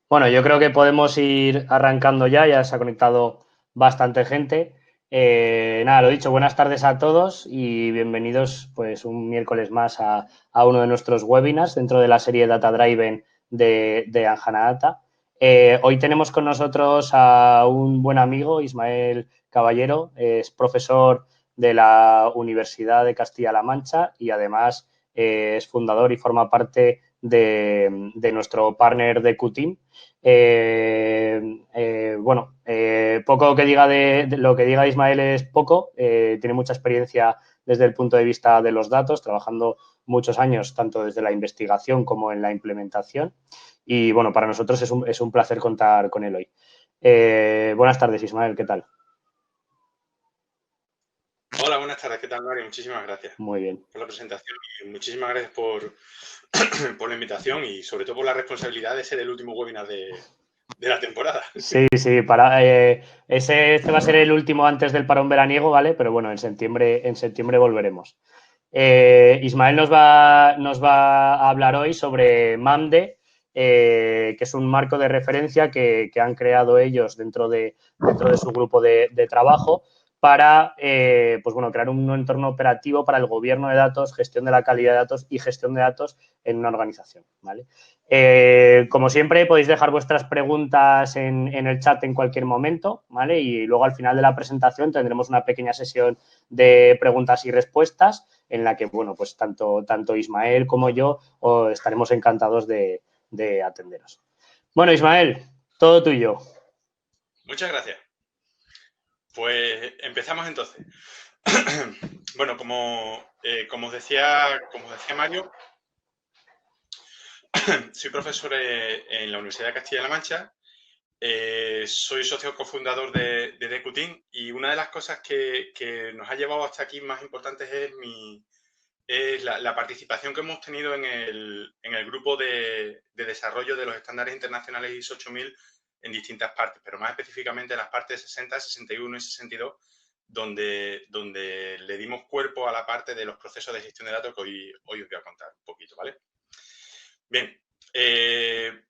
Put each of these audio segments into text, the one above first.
Bueno, yo creo que podemos ir arrancando ya se ha conectado bastante gente. Nada, lo dicho, buenas tardes a todos y bienvenidos pues un miércoles más a uno de nuestros webinars dentro de la serie Data Driven de Anjana Data. Hoy tenemos con nosotros a un buen amigo, Ismael Caballero, es profesor de la Universidad de Castilla-La Mancha y además es fundador y forma parte de nuestro partner de QTeam. Poco que diga de lo que diga Ismael es poco, tiene mucha experiencia desde el punto de vista de los datos, trabajando muchos años tanto desde la investigación como en la implementación. Y bueno, para nosotros es un placer contar con él hoy. Buenas tardes, Ismael, ¿qué tal? Hola, buenas tardes. ¿Qué tal, Mario? Muchísimas gracias Muy bien. por la presentación y muchísimas gracias por, por la invitación y sobre todo por la responsabilidad de ser el último webinar de la temporada. Sí, sí, este va a ser el último antes del parón veraniego, ¿vale? Pero bueno, en septiembre volveremos. Ismael nos va a hablar hoy sobre MAMDE, que es un marco de referencia que han creado ellos dentro de su grupo de trabajo para crear un entorno operativo para el gobierno de datos, gestión de la calidad de datos y gestión de datos en una organización, ¿vale? Como siempre, podéis dejar vuestras preguntas en el chat en cualquier momento, ¿vale? Y luego al final de la presentación tendremos una pequeña sesión de preguntas y respuestas en la que, bueno, pues tanto Ismael como yo estaremos encantados de atenderos. Bueno, Ismael, todo tuyo. Muchas gracias. Pues empezamos entonces. Bueno, como decía Mario, soy profesor en la Universidad de Castilla-La Mancha. Soy socio cofundador de Decutin y una de las cosas que nos ha llevado hasta aquí más importantes es la participación que hemos tenido en el grupo de desarrollo de los estándares internacionales ISO 8000 en distintas partes, pero más específicamente en las partes 60, 61 y 62, donde le dimos cuerpo a la parte de los procesos de gestión de datos que hoy os voy a contar un poquito, ¿vale? Bien,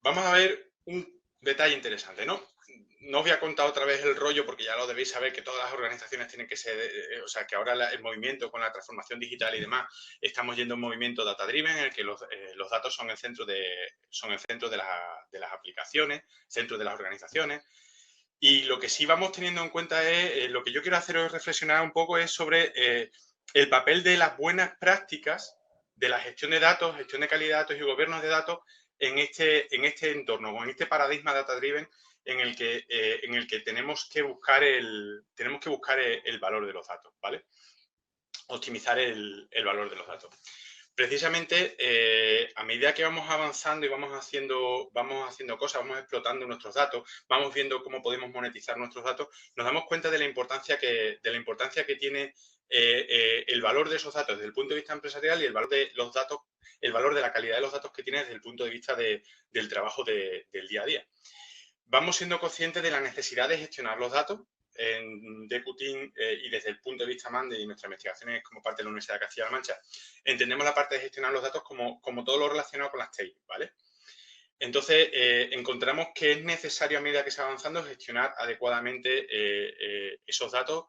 vamos a ver un detalle interesante, ¿no? No os voy a contar otra vez el rollo porque ya lo debéis saber que todas las organizaciones tienen que ser, o sea, que ahora el movimiento con la transformación digital y demás, estamos yendo a un movimiento data-driven en el que los datos son el centro de las aplicaciones, centro de las organizaciones. Y lo que sí vamos teniendo en cuenta es, lo que yo quiero hacer es reflexionar un poco es sobre el papel de las buenas prácticas de la gestión de datos, gestión de calidad de datos y gobiernos de datos en este entorno o en este paradigma data-driven en el que tenemos que buscar el valor de los datos, ¿vale? Optimizar el valor de los datos. Precisamente, a medida que vamos avanzando y vamos haciendo cosas, vamos explotando nuestros datos, vamos viendo cómo podemos monetizar nuestros datos, nos damos cuenta de la importancia que tiene el valor de esos datos desde el punto de vista empresarial y el valor de los datos, el valor de la calidad de los datos que tiene desde el punto de vista del trabajo del día a día. Vamos siendo conscientes de la necesidad de gestionar los datos en Decutin y desde el punto de vista MANDE y nuestras investigaciones como parte de la Universidad de Castilla-La Mancha, entendemos la parte de gestionar los datos como todo lo relacionado con las TI, ¿vale? Entonces, encontramos que es necesario a medida que se va avanzando gestionar adecuadamente esos datos,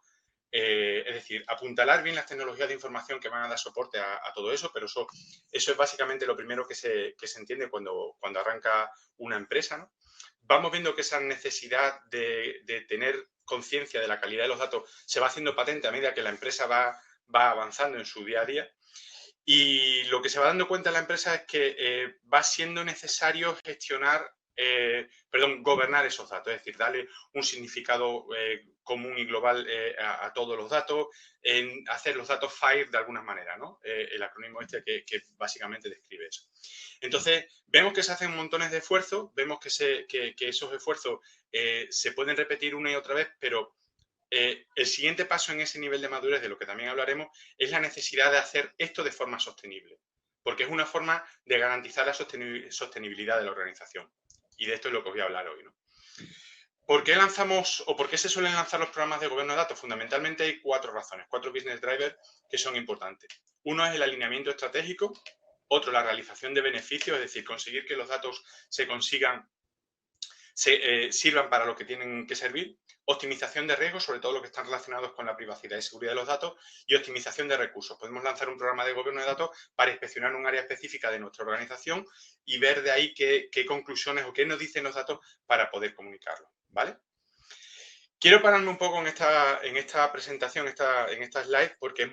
es decir, apuntalar bien las tecnologías de información que van a dar soporte a todo eso, pero eso es básicamente lo primero que se entiende cuando arranca una empresa, ¿no? Vamos viendo que esa necesidad de tener conciencia de la calidad de los datos se va haciendo patente a medida que la empresa va avanzando en su día a día. Y lo que se va dando cuenta la empresa es que va siendo necesario gobernar esos datos, es decir, darle un significado común y global a todos los datos, en hacer los datos FAIR de alguna manera, ¿no? El acrónimo este que básicamente describe eso. Entonces, vemos que se hacen montones de esfuerzos, vemos que esos esfuerzos se pueden repetir una y otra vez, pero el siguiente paso en ese nivel de madurez, de lo que también hablaremos, es la necesidad de hacer esto de forma sostenible, porque es una forma de garantizar la sostenibilidad de la organización. Y de esto es lo que os voy a hablar hoy, ¿no? ¿Por qué lanzamos o por qué se suelen lanzar los programas de gobierno de datos? Fundamentalmente hay cuatro razones, cuatro business drivers que son importantes. Uno es el alineamiento estratégico, otro la realización de beneficios, es decir, conseguir que los datos se consigan sirvan para lo que tienen que servir, optimización de riesgos, sobre todo lo que están relacionados con la privacidad y seguridad de los datos, y optimización de recursos. Podemos lanzar un programa de gobierno de datos para inspeccionar un área específica de nuestra organización y ver de ahí qué conclusiones o qué nos dicen los datos para poder comunicarlo, ¿vale? Quiero pararme un poco en esta presentación, en esta slide, porque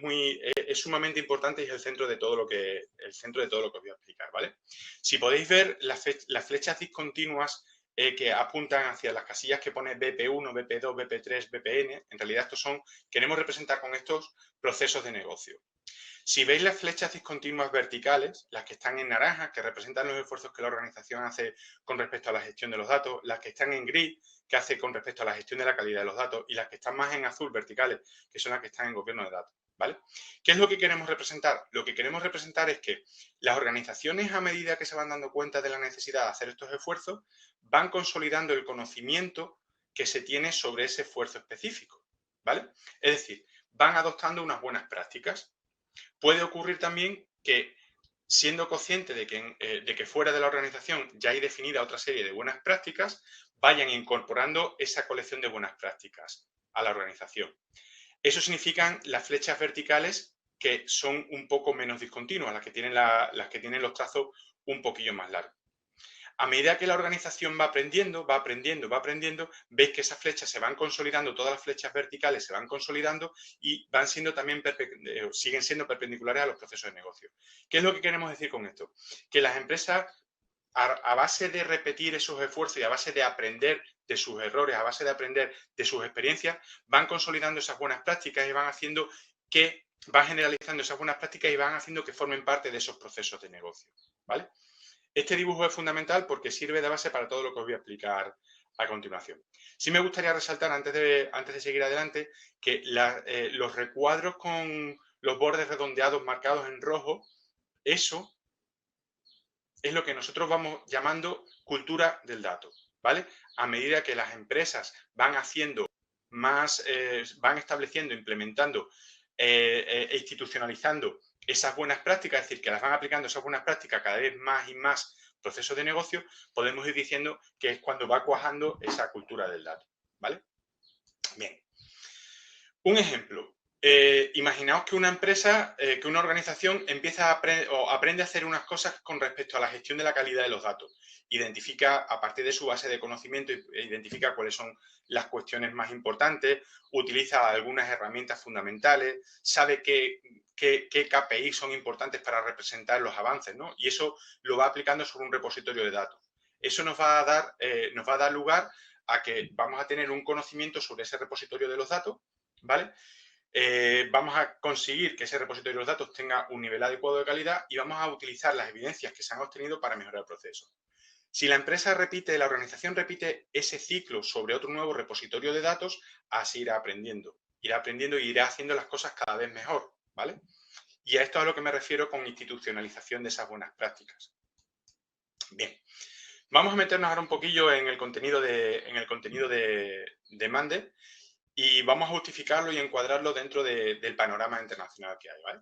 es sumamente importante y es el centro de todo lo que os voy a explicar, ¿vale? Si podéis ver las flechas discontinuas que apuntan hacia las casillas que pone BP1, BP2, BP3, BPN, en realidad queremos representar con estos procesos de negocio. Si veis las flechas discontinuas verticales, las que están en naranja, que representan los esfuerzos que la organización hace con respecto a la gestión de los datos, las que están en gris, que hace con respecto a la gestión de la calidad de los datos, y las que están más en azul, verticales, que son las que están en gobierno de datos, ¿vale? ¿Qué es lo que queremos representar? Lo que queremos representar es que las organizaciones, a medida que se van dando cuenta de la necesidad de hacer estos esfuerzos, van consolidando el conocimiento que se tiene sobre ese esfuerzo específico, ¿vale? Es decir, van adoptando unas buenas prácticas. Puede ocurrir también que, siendo consciente de que fuera de la organización ya hay definida otra serie de buenas prácticas, vayan incorporando esa colección de buenas prácticas a la organización. Eso significan las flechas verticales que son un poco menos discontinuas, las que tienen los trazos un poquillo más largos. A medida que la organización va aprendiendo, veis que esas flechas se van consolidando, todas las flechas verticales se van consolidando y van siendo también siguen siendo perpendiculares a los procesos de negocio. ¿Qué es lo que queremos decir con esto? Que las empresas, a base de repetir esos esfuerzos y a base de aprender de sus errores, a base de aprender de sus experiencias, van consolidando esas buenas prácticas y van generalizando esas buenas prácticas y van haciendo que formen parte de esos procesos de negocio, ¿vale? Este dibujo es fundamental porque sirve de base para todo lo que os voy a explicar a continuación. Sí me gustaría resaltar, antes de seguir adelante, que los recuadros con los bordes redondeados marcados en rojo, eso es lo que nosotros vamos llamando cultura del dato, ¿vale? A medida que las empresas van haciendo van estableciendo, implementando e institucionalizando esas buenas prácticas, es decir, que las van aplicando esas buenas prácticas cada vez más y más procesos de negocio, podemos ir diciendo que es cuando va cuajando esa cultura del dato, ¿vale? Bien. Un ejemplo. Imaginaos que una empresa, que una organización aprende a hacer unas cosas con respecto a la gestión de la calidad de los datos. Identifica, a partir de su base de conocimiento, identifica cuáles son las cuestiones más importantes, utiliza algunas herramientas fundamentales, sabe qué KPI son importantes para representar los avances, ¿no? Y eso lo va aplicando sobre un repositorio de datos. Eso nos va a dar lugar a que vamos a tener un conocimiento sobre ese repositorio de los datos, ¿vale? Vamos a conseguir que ese repositorio de los datos tenga un nivel adecuado de calidad y vamos a utilizar las evidencias que se han obtenido para mejorar el proceso. Si la organización repite ese ciclo sobre otro nuevo repositorio de datos, así irá aprendiendo y irá haciendo las cosas cada vez mejor, ¿vale? Y a esto es a lo que me refiero con institucionalización de esas buenas prácticas. Bien, vamos a meternos ahora un poquillo en el contenido de Mande. Y vamos a justificarlo y encuadrarlo dentro del panorama internacional que hay, ¿vale?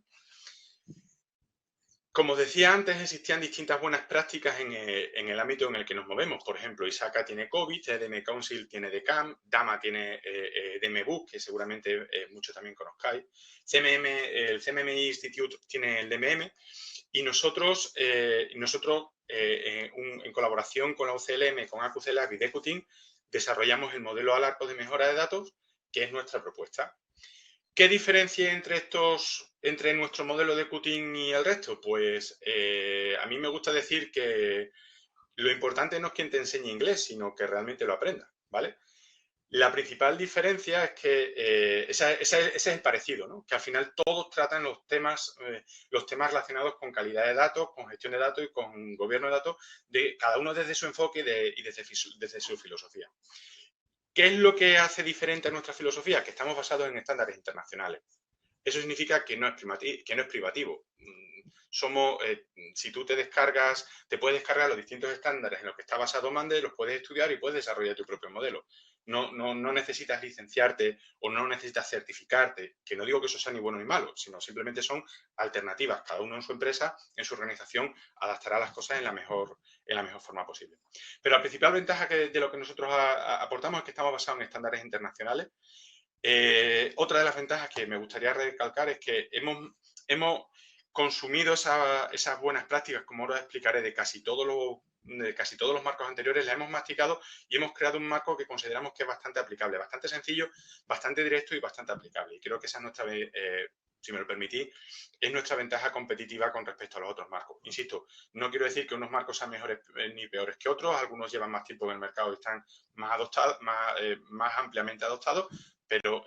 Como os decía antes, existían distintas buenas prácticas en el ámbito en el que nos movemos. Por ejemplo, ISACA tiene COVID, EDM Council tiene DECAM, DAMA tiene DMBOK, que seguramente muchos también conozcáis. El CMMI Institute tiene el DMM. Y nosotros, en colaboración con la UCLM, con AcuCLab y Decutin, desarrollamos el modelo ALARCO de mejora de datos, que es nuestra propuesta. ¿Qué diferencia entre nuestro modelo de Qtin y el resto? Pues a mí me gusta decir que lo importante no es quien te enseñe inglés, sino que realmente lo aprenda, ¿vale? La principal diferencia es que ese es el parecido, ¿no? Que al final todos tratan los temas relacionados con calidad de datos, con gestión de datos y con gobierno de datos, cada uno desde su enfoque y desde su filosofía. ¿Qué es lo que hace diferente a nuestra filosofía? Que estamos basados en estándares internacionales. Eso significa que no es privativo. Si tú te puedes descargar los distintos estándares en los que está basado Mande, los puedes estudiar y puedes desarrollar tu propio modelo. no necesitas licenciarte o no necesitas certificarte, que no digo que eso sea ni bueno ni malo, sino simplemente son alternativas. Cada uno en su empresa, en su organización, adaptará las cosas en la mejor forma posible. Pero la principal ventaja de lo que nosotros aportamos es que estamos basados en estándares internacionales. Otra de las ventajas que me gustaría recalcar es que hemos consumido esas buenas prácticas, como ahora explicaré, de casi todos los marcos anteriores, las hemos masticado y hemos creado un marco que consideramos que es bastante aplicable, bastante sencillo, bastante directo y bastante aplicable. Y creo que esa es nuestra, si me lo permitís, es nuestra ventaja competitiva con respecto a los otros marcos. Insisto, no quiero decir que unos marcos sean mejores ni peores que otros, algunos llevan más tiempo en el mercado y están más ampliamente adoptados, pero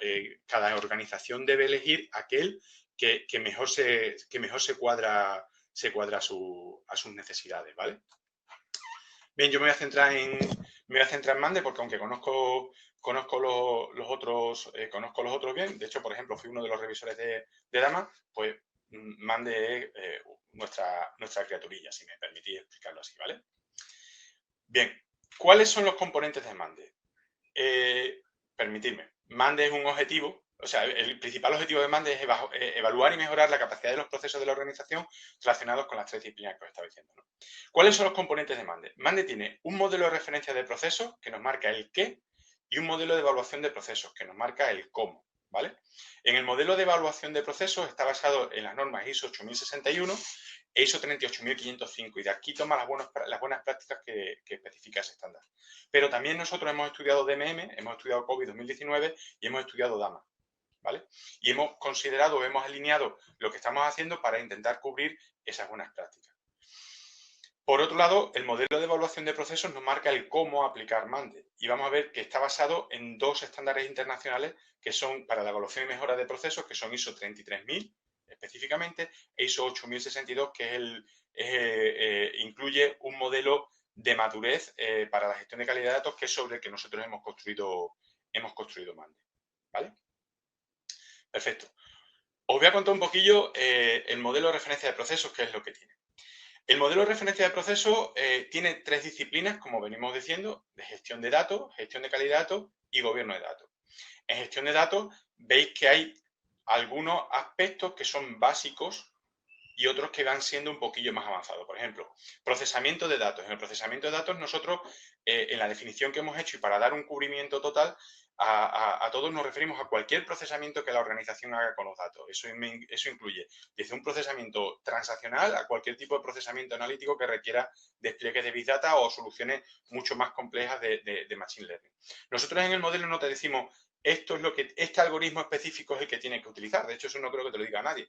cada organización debe elegir aquel que mejor se cuadra a sus necesidades, ¿vale? Bien, yo me voy a centrar en Mande porque aunque conozco los otros bien, de hecho, por ejemplo, fui uno de los revisores de Dama, pues Mande es nuestra criaturilla, si me permitís explicarlo así, ¿vale? Bien, ¿cuáles son los componentes de Mande? Permitidme, Mande es un objetivo, o sea, el principal objetivo de Mande es evaluar y mejorar la capacidad de los procesos de la organización relacionados con las tres disciplinas que os estaba diciendo, ¿no? ¿Cuáles son los componentes de Mande? Mande tiene un modelo de referencia de procesos que nos marca el qué y un modelo de evaluación de procesos que nos marca el cómo, ¿vale? En el modelo de evaluación de procesos está basado en las normas ISO 8061 e ISO 38505 y de aquí toma las buenas prácticas que especifica ese estándar. Pero también nosotros hemos estudiado DMM, hemos estudiado COVID 2019 y hemos estudiado DAMA, ¿vale? Y hemos considerado, hemos alineado lo que estamos haciendo para intentar cubrir esas buenas prácticas. Por otro lado, el modelo de evaluación de procesos nos marca el cómo aplicar Mande. Y vamos a ver que está basado en dos estándares internacionales que son para la evaluación y mejora de procesos, que son ISO 33000 específicamente, e ISO 8062, que incluye un modelo de madurez para la gestión de calidad de datos, que es sobre el que nosotros hemos construido Mande. ¿Vale? Perfecto. Os voy a contar un poquillo el modelo de referencia de procesos, que es lo que tiene. El modelo de referencia de procesos tiene tres disciplinas, como venimos diciendo, de gestión de datos, gestión de calidad de datos y gobierno de datos. En gestión de datos veis que hay algunos aspectos que son básicos y otros que van siendo un poquillo más avanzados. Por ejemplo, procesamiento de datos. En el procesamiento de datos nosotros, en la definición que hemos hecho y para dar un cubrimiento total, a todos nos referimos a cualquier procesamiento que la organización haga con los datos. Eso incluye desde un procesamiento transaccional a cualquier tipo de procesamiento analítico que requiera despliegue de Big Data o soluciones mucho más complejas de Machine Learning. Nosotros en el modelo no te decimos este algoritmo específico es el que tiene que utilizar. De hecho, eso no creo que te lo diga nadie.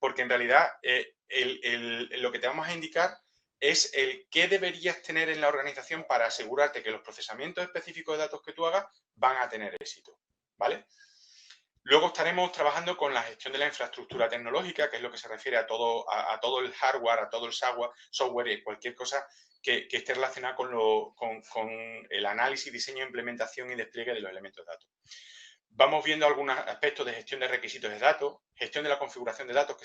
Porque en realidad lo que te vamos a indicar es el qué deberías tener en la organización para asegurarte que los procesamientos específicos de datos que tú hagas van a tener éxito, ¿vale? Luego estaremos trabajando con la gestión de la infraestructura tecnológica, que es lo que se refiere a todo el hardware, a todo el software y cualquier cosa que esté relacionada con el análisis, diseño, implementación y despliegue de los elementos de datos. Vamos viendo algunos aspectos de gestión de requisitos de datos, gestión de la configuración de datos, que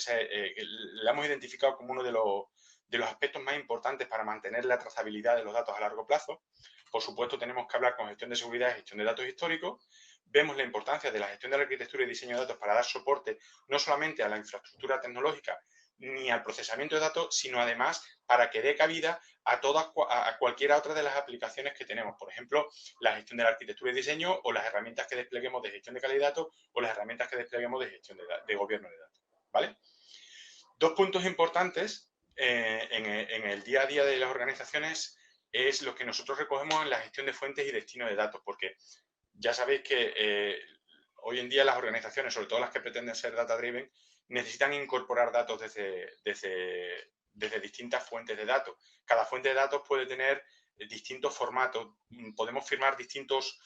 la hemos identificado como uno de los aspectos más importantes para mantener la trazabilidad de los datos a largo plazo. Por supuesto, tenemos que hablar con gestión de seguridad y gestión de datos históricos. Vemos la importancia de la gestión de la arquitectura y diseño de datos para dar soporte no solamente a la infraestructura tecnológica ni al procesamiento de datos, sino además para que dé cabida a cualquiera otra de las aplicaciones que tenemos. Por ejemplo, la gestión de la arquitectura y diseño o las herramientas que despleguemos de gestión de calidad de datos o las herramientas que despleguemos de gestión de gobierno de datos. ¿Vale? Dos puntos importantes en el día a día de las organizaciones es lo que nosotros recogemos en la gestión de fuentes y destino de datos, porque ya sabéis que hoy en día las organizaciones, sobre todo las que pretenden ser data-driven, necesitan incorporar datos desde distintas fuentes de datos. Cada fuente de datos puede tener distintos formatos. Podemos firmar distintos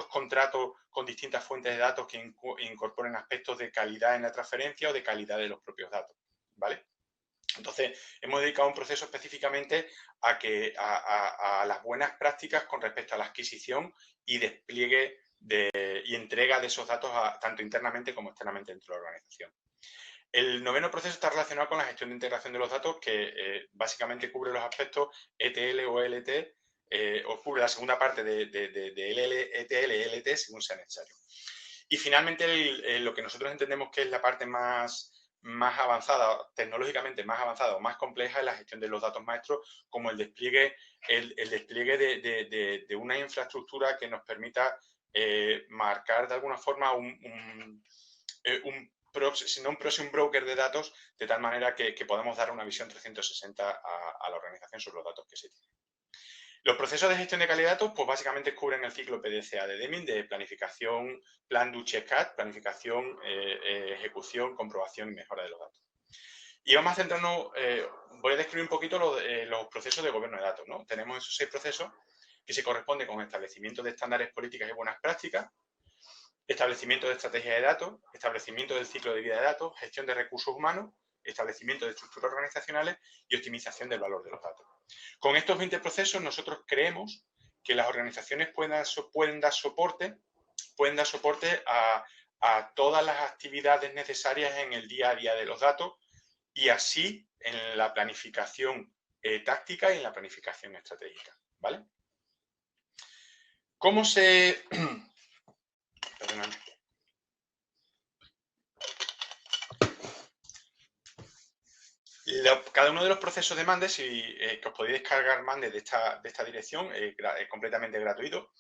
contratos con distintas fuentes de datos que incorporen aspectos de calidad en la transferencia o de calidad de los propios datos, ¿vale? Entonces, hemos dedicado un proceso específicamente a las buenas prácticas con respecto a la adquisición y despliegue y entrega de esos datos tanto internamente como externamente dentro de la organización. El noveno proceso está relacionado con la gestión de integración de los datos, que básicamente cubre los aspectos ETL o ELT os cubre la segunda parte de LLETL, LT, según sea necesario. Y finalmente, lo que nosotros entendemos que es la parte más avanzada, tecnológicamente más avanzada o más compleja, es la gestión de los datos maestros, como el despliegue de una infraestructura que nos permita marcar de alguna forma un proxy, un broker de datos, de tal manera que podamos dar una visión 360 a la organización sobre los datos que se tienen. Los procesos de gestión de calidad de datos, pues básicamente cubren el ciclo PDCA de Deming, de planificación, plan do check-out, planificación, ejecución, comprobación y mejora de los datos. Y vamos a centrarnos, voy a describir un poquito los procesos de gobierno de datos, ¿no? Tenemos esos 6 procesos que se corresponden con establecimiento de estándares, políticas y buenas prácticas, establecimiento de estrategia de datos, establecimiento del ciclo de vida de datos, gestión de recursos humanos, establecimiento de estructuras organizacionales y optimización del valor de los datos. Con estos 20 procesos nosotros creemos que las organizaciones pueden dar soporte a todas las actividades necesarias en el día a día de los datos y así en la planificación táctica y en la planificación estratégica, ¿vale? ¿Cómo se... Perdóname. Cada uno de los procesos de Mandes, que os podéis descargar Mandes de esta dirección, es completamente gratuito.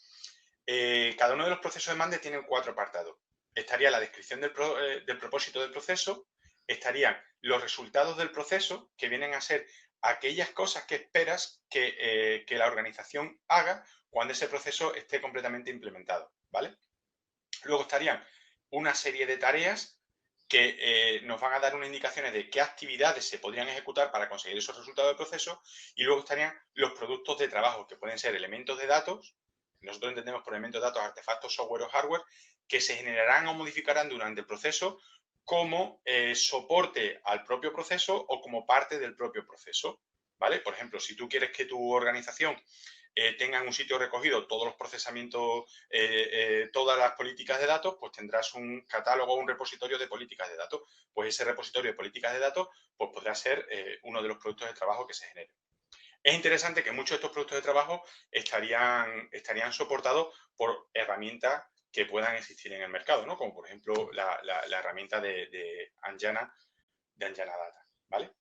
Cada uno de los procesos de Mandes tiene 4 apartados. Estaría la descripción del propósito del proceso, estarían los resultados del proceso, que vienen a ser aquellas cosas que esperas que la organización haga cuando ese proceso esté completamente implementado, ¿vale? Luego estarían una serie de tareas que nos van a dar unas indicaciones de qué actividades se podrían ejecutar para conseguir esos resultados del proceso, y luego estarían los productos de trabajo, que pueden ser elementos de datos, nosotros entendemos por elementos de datos artefactos, software o hardware, que se generarán o modificarán durante el proceso como soporte al propio proceso o como parte del propio proceso, ¿vale? Por ejemplo, si tú quieres que tu organización tenga en un sitio recogido todos los procesamientos, todas las políticas de datos, pues tendrás un catálogo o un repositorio de políticas de datos. Pues ese repositorio de políticas de datos pues podrá ser uno de los productos de trabajo que se genere. Es interesante que muchos de estos productos de trabajo estarían soportados por herramientas que puedan existir en el mercado, ¿no? Como por ejemplo la herramienta de Anjana Data, ¿vale?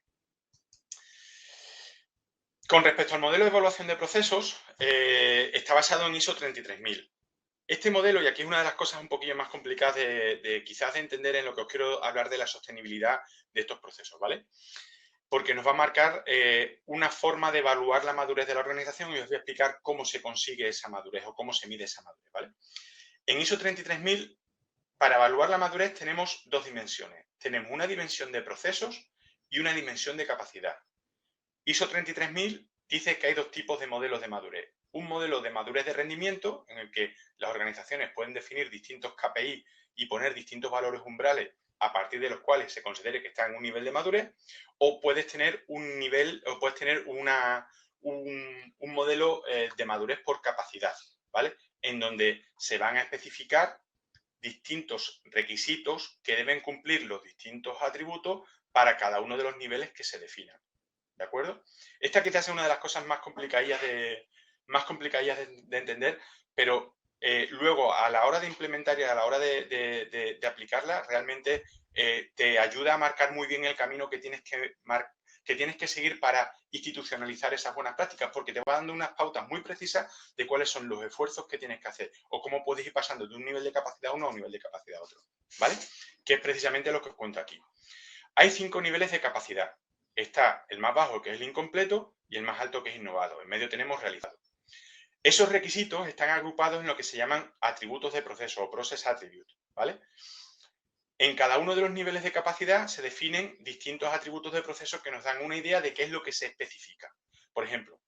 Con respecto al modelo de evaluación de procesos, está basado en ISO 33000. Este modelo, y aquí es una de las cosas un poquillo más complicadas quizás de entender en lo que os quiero hablar de la sostenibilidad de estos procesos, ¿vale? Porque nos va a marcar una forma de evaluar la madurez de la organización y os voy a explicar cómo se consigue esa madurez o cómo se mide esa madurez, ¿vale? En ISO 33000, para evaluar la madurez tenemos 2 dimensiones. Tenemos una dimensión de procesos y una dimensión de capacidad. ISO 33000 dice que hay 2 tipos de modelos de madurez. Un modelo de madurez de rendimiento, en el que las organizaciones pueden definir distintos KPI y poner distintos valores umbrales a partir de los cuales se considere que está en un nivel de madurez, o puedes tener un nivel, o puedes tener un modelo de madurez por capacidad, ¿vale? En donde se van a especificar distintos requisitos que deben cumplir los distintos atributos para cada uno de los niveles que se definan. ¿De acuerdo? Esta quizás es una de las cosas más complicadillas de entender, pero luego a la hora de implementar y a la hora de aplicarla, realmente te ayuda a marcar muy bien el camino que tienes que seguir para institucionalizar esas buenas prácticas, porque te va dando unas pautas muy precisas de cuáles son los esfuerzos que tienes que hacer o cómo puedes ir pasando de un nivel de capacidad uno a un nivel de capacidad otro, ¿vale? Que es precisamente lo que os cuento aquí. Hay 5 niveles de capacidad. Está el más bajo, que es el incompleto, y el más alto, que es innovado. En medio tenemos realizado. Esos requisitos están agrupados en lo que se llaman atributos de proceso o process attribute, ¿vale? En cada uno de los niveles de capacidad se definen distintos atributos de proceso que nos dan una idea de qué es lo que se especifica. Por ejemplo,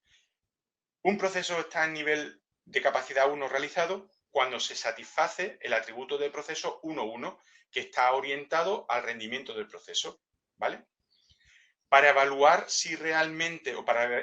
un proceso está en nivel de capacidad 1 realizado cuando se satisface el atributo de proceso 1.1, que está orientado al rendimiento del proceso, ¿vale? Para evaluar si realmente, o para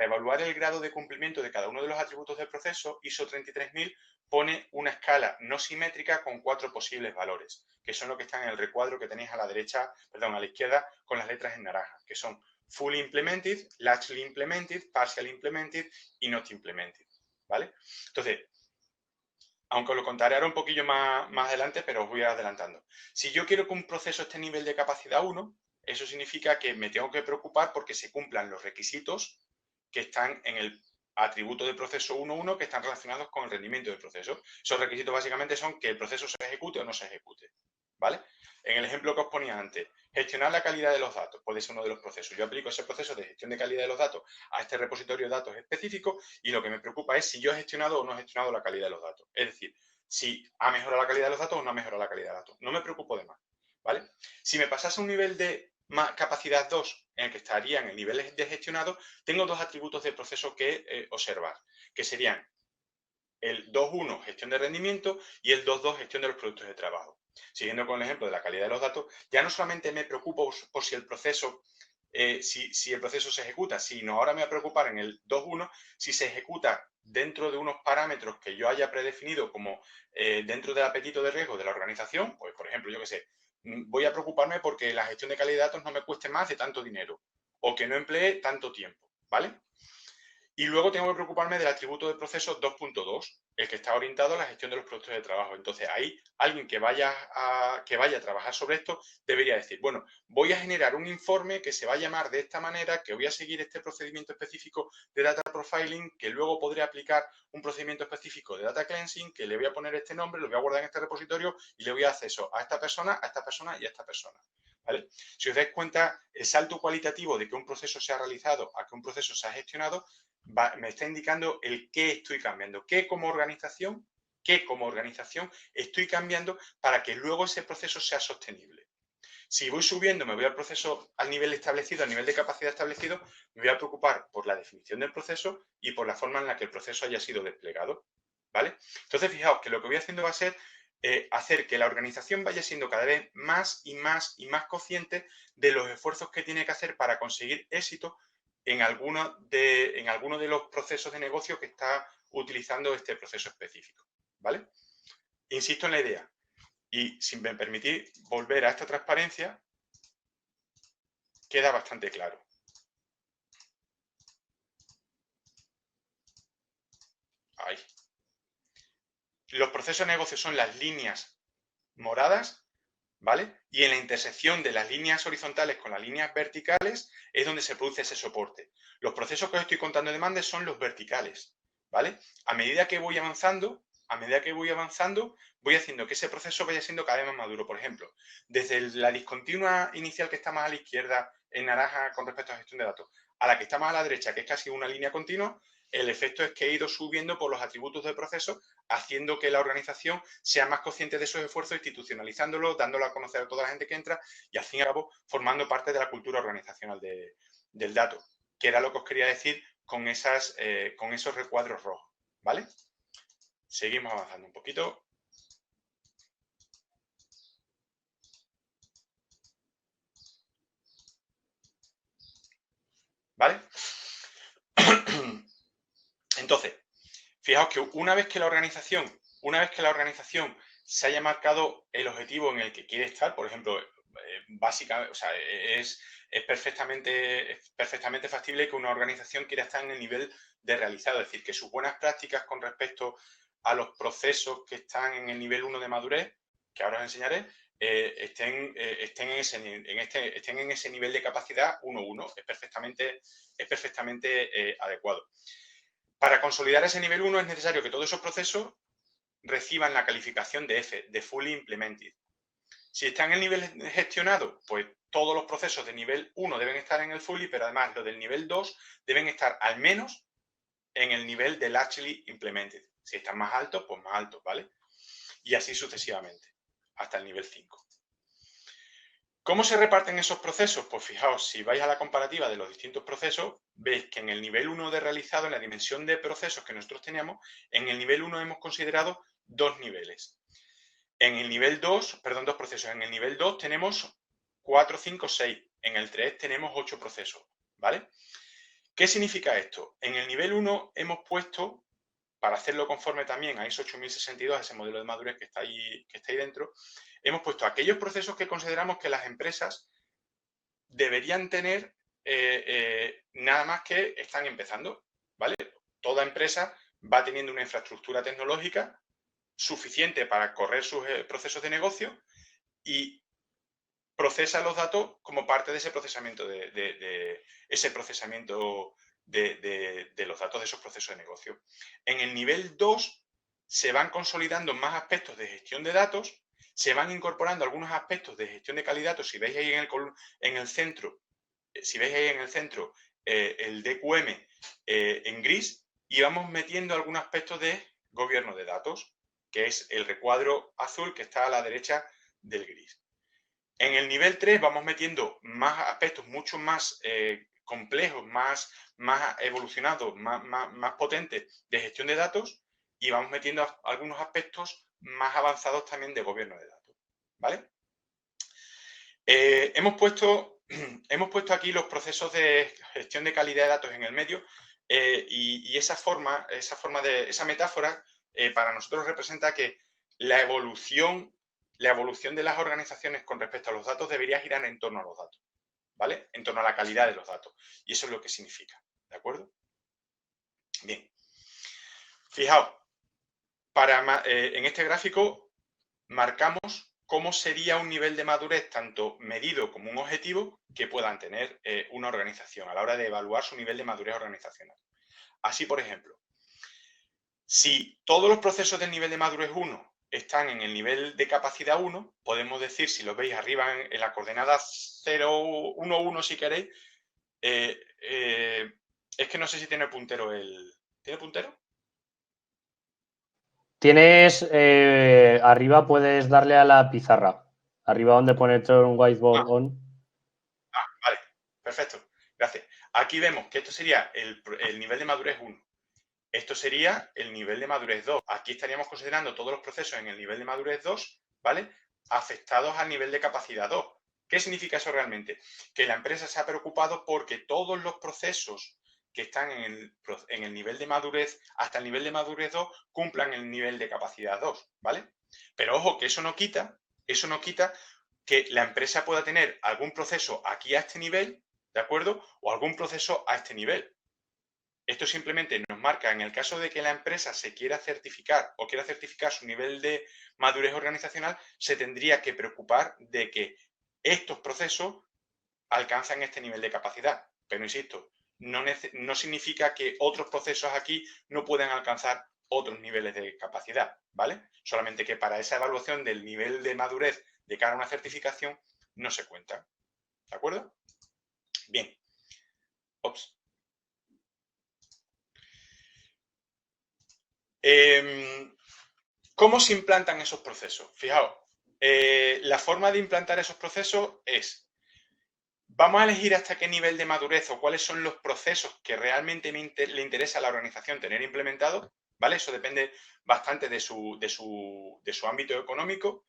evaluar el grado de cumplimiento de cada uno de los atributos del proceso, ISO 33000 pone una escala no simétrica con 4 posibles valores, que son los que están en el recuadro que tenéis a la derecha, perdón, a la izquierda, con las letras en naranja, que son fully implemented, largely implemented, partially implemented y not implemented, ¿vale? Entonces, aunque os lo contaré ahora un poquillo más adelante, pero os voy adelantando. Si yo quiero que un proceso esté en nivel de capacidad 1, eso significa que me tengo que preocupar porque se cumplan los requisitos que están en el atributo de proceso 1.1 que están relacionados con el rendimiento del proceso. Esos requisitos básicamente son que el proceso se ejecute o no se ejecute, ¿vale? En el ejemplo que os ponía antes, gestionar la calidad de los datos puede ser uno de los procesos. Yo aplico ese proceso de gestión de calidad de los datos a este repositorio de datos específico y lo que me preocupa es si yo he gestionado o no he gestionado la calidad de los datos. Es decir, si ha mejorado la calidad de los datos o no ha mejorado la calidad de los datos. No me preocupo de más, ¿vale? Si me pasase un nivel de capacidad 2 en el que estaría en el nivel de gestionado, tengo dos atributos de proceso que observar, que serían el 2.1, gestión de rendimiento, y el 2.2, gestión de los productos de trabajo. Siguiendo con el ejemplo de la calidad de los datos, ya no solamente me preocupo por si el proceso, si el proceso se ejecuta, sino ahora me voy a preocupar en el 2.1 si se ejecuta dentro de unos parámetros que yo haya predefinido como dentro del apetito de riesgo de la organización. Pues, por ejemplo, yo qué sé, voy a preocuparme porque la gestión de calidad de datos no me cueste más de tanto dinero o que no emplee tanto tiempo, ¿vale? Y luego tengo que preocuparme del atributo de proceso 2.2, el que está orientado a la gestión de los productos de trabajo. Entonces, ahí alguien que vaya a trabajar sobre esto debería decir, bueno, voy a generar un informe que se va a llamar de esta manera, que voy a seguir este procedimiento específico de data profiling, que luego podré aplicar un procedimiento específico de data cleansing, que le voy a poner este nombre, lo voy a guardar en este repositorio y le voy a dar acceso a esta persona y a esta persona. ¿Vale? Si os dais cuenta, el salto cualitativo de que un proceso se ha realizado a que un proceso se ha gestionado me está indicando el qué estoy cambiando, qué como organización estoy cambiando para que luego ese proceso sea sostenible. Si voy subiendo, me voy al proceso al nivel establecido, al nivel de capacidad establecido, me voy a preocupar por la definición del proceso y por la forma en la que el proceso haya sido desplegado, ¿vale? Entonces, fijaos que lo que voy haciendo va a ser hacer que la organización vaya siendo cada vez más y más y más consciente de los esfuerzos que tiene que hacer para conseguir éxito en alguno de los procesos de negocio que está utilizando este proceso específico, ¿vale? Insisto en la idea. Y si me permitís volver a esta transparencia, queda bastante claro. Ahí. Los procesos de negocio son las líneas moradas, ¿vale? Y en la intersección de las líneas horizontales con las líneas verticales es donde se produce ese soporte. Los procesos que os estoy contando de demanda son los verticales, ¿vale? A medida que voy avanzando, voy haciendo que ese proceso vaya siendo cada vez más maduro. Por ejemplo, desde la discontinua inicial que está más a la izquierda, en naranja con respecto a gestión de datos, a la que está más a la derecha, que es casi una línea continua, el efecto es que he ido subiendo por los atributos del proceso, haciendo que la organización sea más consciente de esos esfuerzos, institucionalizándolos, dándolo a conocer a toda la gente que entra y, al fin y al cabo, formando parte de la cultura organizacional del dato, que era lo que os quería decir con esos recuadros rojos, ¿vale? Seguimos avanzando un poquito. ¿Vale? Entonces, fijaos que una vez que la organización se haya marcado el objetivo en el que quiere estar, por ejemplo, básicamente, o sea, es perfectamente factible que una organización quiera estar en el nivel de realizado, es decir, que sus buenas prácticas con respecto a los procesos que están en el nivel 1 de madurez, que ahora os enseñaré, estén en ese nivel de capacidad 1.1. Es perfectamente adecuado. Para consolidar ese nivel 1 es necesario que todos esos procesos reciban la calificación de F, de Fully Implemented. Si están en el nivel gestionado, pues todos los procesos de nivel 1 deben estar en el Fully, pero además los del nivel 2 deben estar al menos en el nivel de Largely Implemented. Si están más altos, pues más altos, ¿vale? Y así sucesivamente, hasta el nivel 5. ¿Cómo se reparten esos procesos? Pues fijaos, si vais a la comparativa de los distintos procesos, veis que en el nivel 1 de realizado, en la dimensión de procesos que nosotros tenemos, en el nivel 1 hemos considerado dos niveles. En el nivel 2, perdón, dos procesos. En el nivel 2 tenemos 4, 5, 6. En el 3 tenemos 8 procesos, ¿vale? ¿Qué significa esto? En el nivel 1 hemos puesto, para hacerlo conforme también a ISO 8062, ese modelo de madurez que está ahí dentro, hemos puesto aquellos procesos que consideramos que las empresas deberían tener nada más que están empezando, ¿vale? Toda empresa va teniendo una infraestructura tecnológica suficiente para correr sus procesos de negocio y procesa los datos como parte de ese procesamiento de los datos de esos procesos de negocio. En el nivel 2 se van consolidando más aspectos de gestión de datos, se van incorporando algunos aspectos de gestión de calidad. Si veis ahí en el centro, el DQM en gris, y vamos metiendo algún aspecto de gobierno de datos, que es el recuadro azul que está a la derecha del gris. En el nivel 3 vamos metiendo más aspectos mucho más complejos, más evolucionados, más potentes de gestión de datos, y vamos metiendo algunos aspectos más avanzados también de gobierno de datos, ¿vale? Hemos puesto aquí los procesos de gestión de calidad de datos en el medio, y esa metáfora para nosotros representa que la evolución de las organizaciones con respecto a los datos debería girar en torno a los datos, ¿vale? En torno a la calidad de los datos. Y eso es lo que significa, ¿de acuerdo? Bien. Fijaos, en este gráfico marcamos cómo sería un nivel de madurez tanto medido como un objetivo que puedan tener una organización a la hora de evaluar su nivel de madurez organizacional. Así, por ejemplo, si todos los procesos del nivel de madurez 1 están en el nivel de capacidad 1, podemos decir, si lo veis arriba en la coordenada 0, 1, 1 si queréis, es que no sé si tiene puntero ¿Tiene puntero? Tienes, arriba puedes darle a la pizarra. Arriba donde pone Turn Whiteboard On. Vale, perfecto, gracias. Aquí vemos que esto sería el nivel de madurez 1. Esto sería el nivel de madurez 2. Aquí estaríamos considerando todos los procesos en el nivel de madurez 2, ¿vale? Afectados al nivel de capacidad 2. ¿Qué significa eso realmente? Que la empresa se ha preocupado porque todos los procesos que están en el nivel de madurez, hasta el nivel de madurez 2, cumplan el nivel de capacidad 2, ¿vale? Pero ojo, que eso no quita que la empresa pueda tener algún proceso aquí a este nivel, ¿de acuerdo? O algún proceso a este nivel. Esto simplemente nos marca, en el caso de que la empresa se quiera certificar o quiera certificar su nivel de madurez organizacional, se tendría que preocupar de que estos procesos alcanzan este nivel de capacidad. Pero insisto, no significa que otros procesos aquí no puedan alcanzar otros niveles de capacidad, ¿vale? Solamente que para esa evaluación del nivel de madurez de cara a una certificación no se cuenta. ¿De acuerdo? Bien. Ops. ¿Cómo se implantan esos procesos? Fijaos, la forma de implantar esos procesos es, vamos a elegir hasta qué nivel de madurez o cuáles son los procesos que realmente le interesa a la organización tener implementados, ¿vale? Eso depende bastante de su ámbito económico.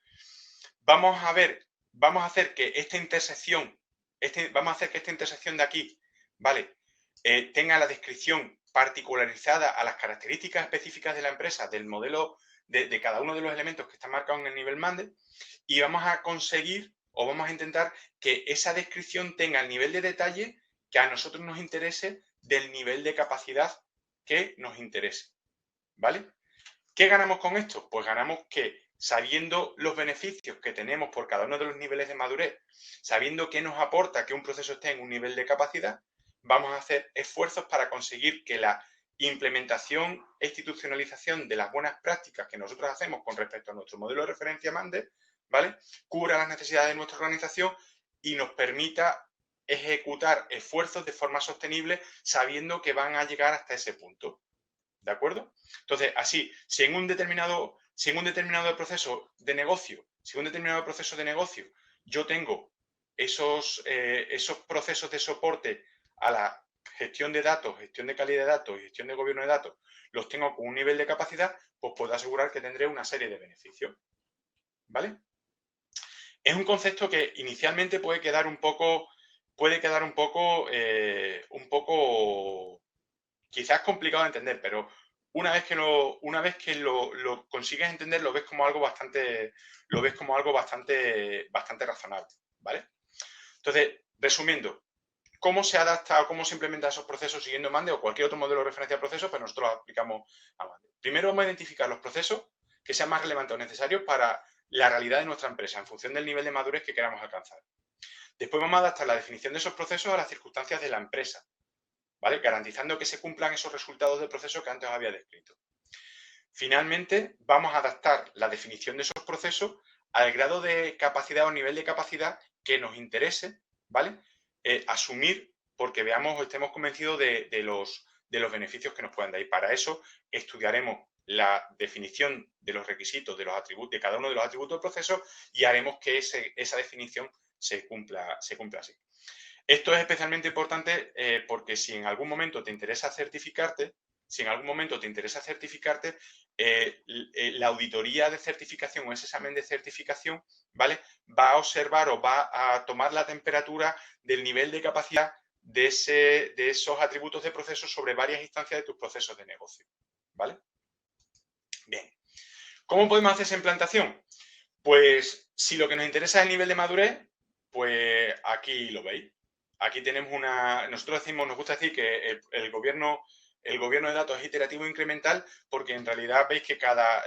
Vamos a hacer que esta intersección de aquí, ¿vale? Tenga la descripción particularizada a las características específicas de la empresa, del modelo de cada uno de los elementos que están marcados en el nivel MANDE, y vamos a conseguir o vamos a intentar que esa descripción tenga el nivel de detalle que a nosotros nos interese del nivel de capacidad que nos interese, ¿vale? ¿Qué ganamos con esto? Pues ganamos que, sabiendo los beneficios que tenemos por cada uno de los niveles de madurez, sabiendo qué nos aporta que un proceso esté en un nivel de capacidad, vamos a hacer esfuerzos para conseguir que la implementación e institucionalización de las buenas prácticas que nosotros hacemos con respecto a nuestro modelo de referencia MANDE, ¿vale? Cubra las necesidades de nuestra organización y nos permita ejecutar esfuerzos de forma sostenible sabiendo que van a llegar hasta ese punto. ¿De acuerdo? Entonces, así, si en un determinado proceso de negocio, yo tengo esos procesos de soporte a la gestión de datos, gestión de calidad de datos y gestión de gobierno de datos, los tengo con un nivel de capacidad, pues puedo asegurar que tendré una serie de beneficios. ¿Vale? Es un concepto que inicialmente puede quedar un poco quizás complicado de entender, pero una vez que lo consigues entender, lo ves como algo bastante razonable, ¿vale? Entonces, resumiendo, cómo se adapta o cómo se implementa esos procesos siguiendo Mande o cualquier otro modelo de referencia a procesos, pues nosotros lo aplicamos a Mande. Primero vamos a identificar los procesos que sean más relevantes o necesarios para la realidad de nuestra empresa en función del nivel de madurez que queramos alcanzar. Después vamos a adaptar la definición de esos procesos a las circunstancias de la empresa, ¿vale? Garantizando que se cumplan esos resultados del proceso que antes os había descrito. Finalmente, vamos a adaptar la definición de esos procesos al grado de capacidad o nivel de capacidad que nos interese, ¿vale? Asumir porque veamos o estemos convencidos de los beneficios que nos puedan dar. Y para eso estudiaremos la definición de los requisitos de los atributos, de cada uno de los atributos del proceso y haremos que esa definición se cumpla así. Esto es especialmente importante porque si en algún momento te interesa certificarte, la auditoría de certificación o ese examen de certificación, ¿vale? Va a observar o va a tomar la temperatura del nivel de capacidad de esos atributos de proceso sobre varias instancias de tus procesos de negocio, ¿vale? Bien. ¿Cómo podemos hacer esa implantación? Pues si lo que nos interesa es el nivel de madurez, pues aquí lo veis. Aquí tenemos nosotros decimos, nos gusta decir que el gobierno de datos es iterativo e incremental porque en realidad veis que cada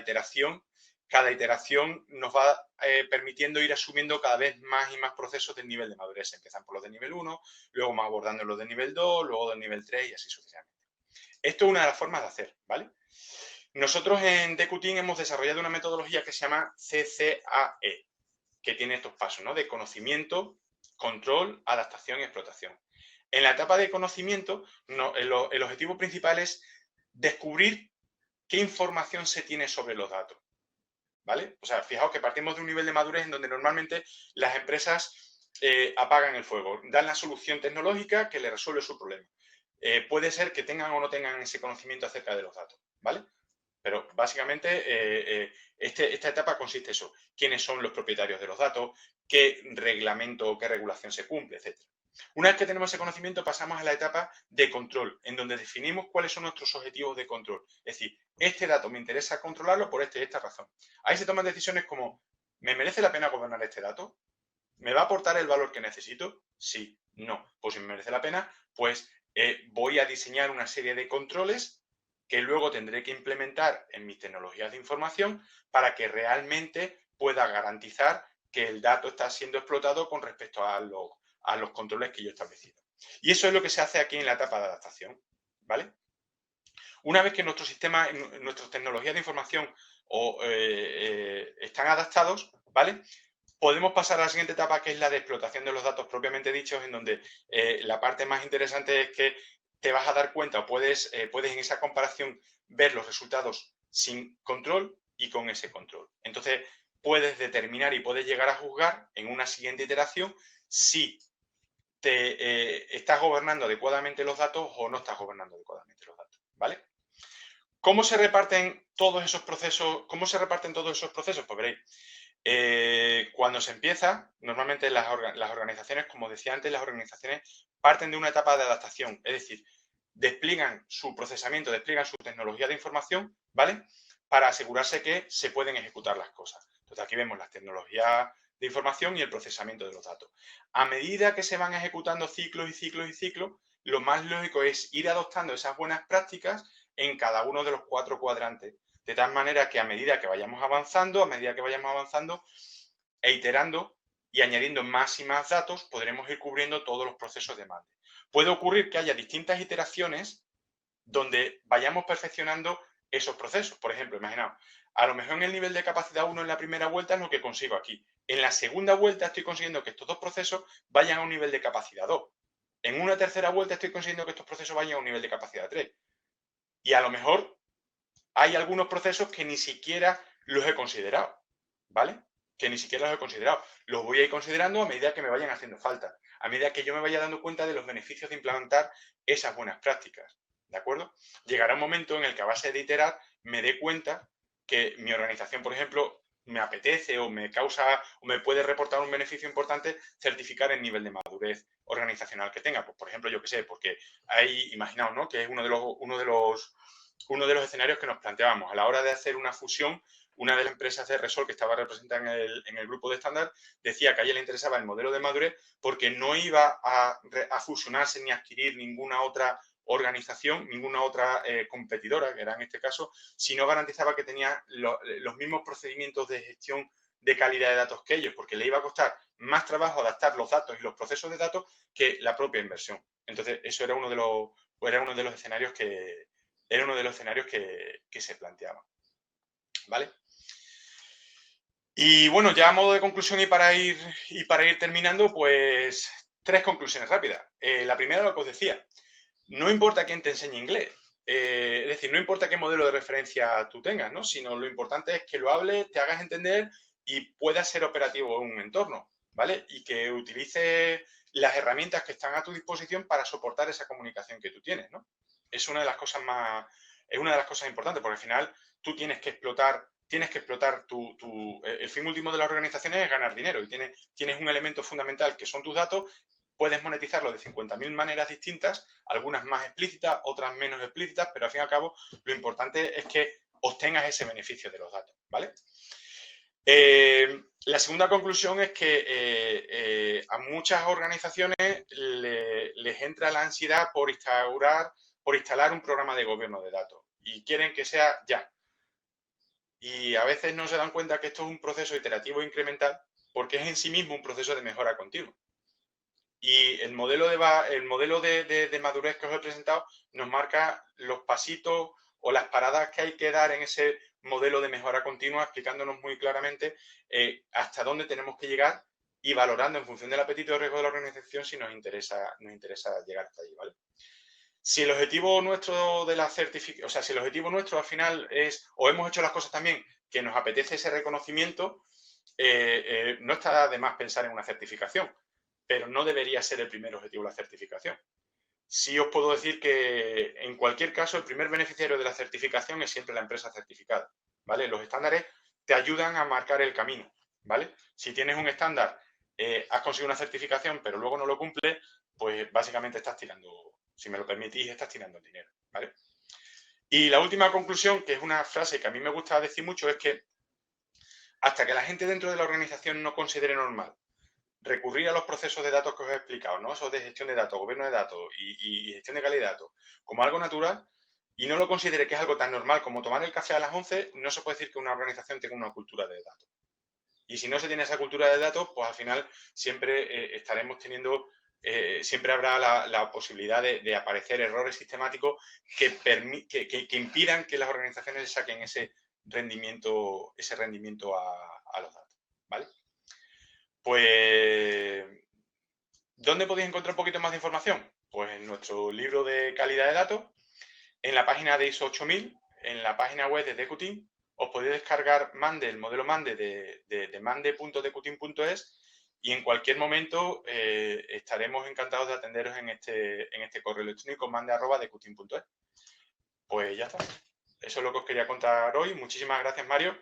iteración nos va permitiendo ir asumiendo cada vez más y más procesos del nivel de madurez. Empiezan por los de nivel 1, luego más abordando los de nivel 2, luego del nivel 3 y así sucesivamente. Esto es una de las formas de hacer, ¿vale? Nosotros en DQTeam hemos desarrollado una metodología que se llama CCAE, que tiene estos pasos, ¿no? De conocimiento, control, adaptación y explotación. En la etapa de conocimiento, el objetivo principal es descubrir qué información se tiene sobre los datos, ¿vale? O sea, fijaos que partimos de un nivel de madurez en donde normalmente las empresas apagan el fuego, dan la solución tecnológica que le resuelve su problema. Puede ser que tengan o no tengan ese conocimiento acerca de los datos, ¿vale? Pero básicamente esta etapa consiste en eso. ¿Quiénes son los propietarios de los datos? ¿Qué reglamento o qué regulación se cumple? Etcétera. Una vez que tenemos ese conocimiento pasamos a la etapa de control, en donde definimos cuáles son nuestros objetivos de control. Es decir, este dato me interesa controlarlo por esta razón. Ahí se toman decisiones como, ¿me merece la pena gobernar este dato? ¿Me va a aportar el valor que necesito? Sí, no. Pues si me merece la pena, pues voy a diseñar una serie de controles que luego tendré que implementar en mis tecnologías de información para que realmente pueda garantizar que el dato está siendo explotado con respecto a los controles que yo he establecido. Y eso es lo que se hace aquí en la etapa de adaptación, ¿vale? Una vez que nuestros sistemas, nuestras tecnologías de información están adaptados, ¿vale? Podemos pasar a la siguiente etapa, que es la de explotación de los datos propiamente dichos, en donde la parte más interesante es que te vas a dar cuenta o puedes en esa comparación ver los resultados sin control y con ese control. Entonces, puedes determinar y puedes llegar a juzgar en una siguiente iteración si te estás gobernando adecuadamente los datos o no estás gobernando adecuadamente los datos, ¿vale? ¿Cómo se reparten todos esos procesos? Pues veréis, cuando se empieza, normalmente las organizaciones, como decía antes, las organizaciones parten de una etapa de adaptación, es decir, despliegan su procesamiento, despliegan su tecnología de información, ¿vale? Para asegurarse que se pueden ejecutar las cosas. Entonces aquí vemos las tecnologías de información y el procesamiento de los datos. A medida que se van ejecutando ciclos y ciclos y ciclos, lo más lógico es ir adoptando esas buenas prácticas en cada uno de los 4 cuadrantes, de tal manera que a medida que vayamos avanzando e iterando y añadiendo más y más datos, podremos ir cubriendo todos los procesos de Mande. Puede ocurrir que haya distintas iteraciones donde vayamos perfeccionando esos procesos. Por ejemplo, imaginaos, a lo mejor en el nivel de capacidad 1 en la primera vuelta es lo que consigo aquí. En la segunda vuelta estoy consiguiendo que estos dos procesos vayan a un nivel de capacidad 2. En una tercera vuelta estoy consiguiendo que estos procesos vayan a un nivel de capacidad 3. Y a lo mejor hay algunos procesos que ni siquiera los he considerado, ¿vale? Que ni siquiera los he considerado. Los voy a ir considerando a medida que me vayan haciendo falta, a medida que yo me vaya dando cuenta de los beneficios de implementar esas buenas prácticas, ¿de acuerdo? Llegará un momento en el que a base de iterar me dé cuenta que mi organización, por ejemplo, me apetece o me causa o me puede reportar un beneficio importante certificar el nivel de madurez organizacional que tenga. Pues, por ejemplo, yo qué sé, porque imaginaos, ¿no? Que es uno de los escenarios que nos planteábamos. A la hora de hacer una fusión, una de las empresas de Resol que estaba representada en el grupo de estándar decía que a ella le interesaba el modelo de madurez porque no iba a fusionarse ni a adquirir ninguna otra organización, ninguna otra competidora, que era en este caso, si no garantizaba que tenía los mismos procedimientos de gestión de calidad de datos que ellos, porque le iba a costar más trabajo adaptar los datos y los procesos de datos que la propia inversión. Entonces, eso era uno de los escenarios que se planteaban. ¿Vale? Y bueno, ya a modo de conclusión y para ir terminando, pues 3 conclusiones rápidas. La primera, lo que os decía, no importa quién te enseñe inglés, es decir, no importa qué modelo de referencia tú tengas, ¿no? Sino lo importante es que lo hables, te hagas entender y puedas ser operativo en un entorno, ¿vale? Y que utilices las herramientas que están a tu disposición para soportar esa comunicación que tú tienes, ¿no? Es una de las cosas importantes, porque al final tú tienes que explotar el fin último de las organizaciones es ganar dinero y tienes un elemento fundamental que son tus datos. Puedes monetizarlo de 50.000 maneras distintas, algunas más explícitas, otras menos explícitas, pero al fin y al cabo lo importante es que obtengas ese beneficio de los datos, ¿vale? La segunda conclusión es que a muchas organizaciones les entra la ansiedad por instalar un programa de gobierno de datos y quieren que sea ya. Y a veces no se dan cuenta que esto es un proceso iterativo e incremental porque es en sí mismo un proceso de mejora continua. Y el modelo de madurez que os he presentado nos marca los pasitos o las paradas que hay que dar en ese modelo de mejora continua, explicándonos muy claramente hasta dónde tenemos que llegar y valorando en función del apetito de riesgo de la organización si nos interesa llegar hasta allí, ¿vale? Si el objetivo nuestro de la certificación, o sea, si el objetivo nuestro al final es, o hemos hecho las cosas también, que nos apetece ese reconocimiento, no está de más pensar en una certificación, pero no debería ser el primer objetivo la certificación. Sí os puedo decir que en cualquier caso el primer beneficiario de la certificación es siempre la empresa certificada, ¿vale? Los estándares te ayudan a marcar el camino, ¿vale? Si tienes un estándar, has conseguido una certificación, pero luego no lo cumples, pues básicamente estás tirando, si me lo permitís, estás tirando el dinero, ¿vale? Y la última conclusión, que es una frase que a mí me gusta decir mucho, es que hasta que la gente dentro de la organización no considere normal recurrir a los procesos de datos que os he explicado, ¿no? Esos de gestión de datos, gobierno de datos y gestión de calidad de datos, como algo natural, y no lo considere que es algo tan normal como tomar el café a las 11, no se puede decir que una organización tenga una cultura de datos. Y si no se tiene esa cultura de datos, pues al final siempre estaremos teniendo, siempre habrá la posibilidad de aparecer errores sistemáticos que impidan que las organizaciones saquen ese rendimiento a los datos, ¿vale? Pues, ¿dónde podéis encontrar un poquito más de información? Pues en nuestro libro de calidad de datos, en la página de ISO 8000, en la página web de Decutim, os podéis descargar Mande, el modelo Mande de mande.decutim.es y en cualquier momento estaremos encantados de atenderos en este correo electrónico mande@decutim.es. Pues ya está. Eso es lo que os quería contar hoy. Muchísimas gracias, Mario,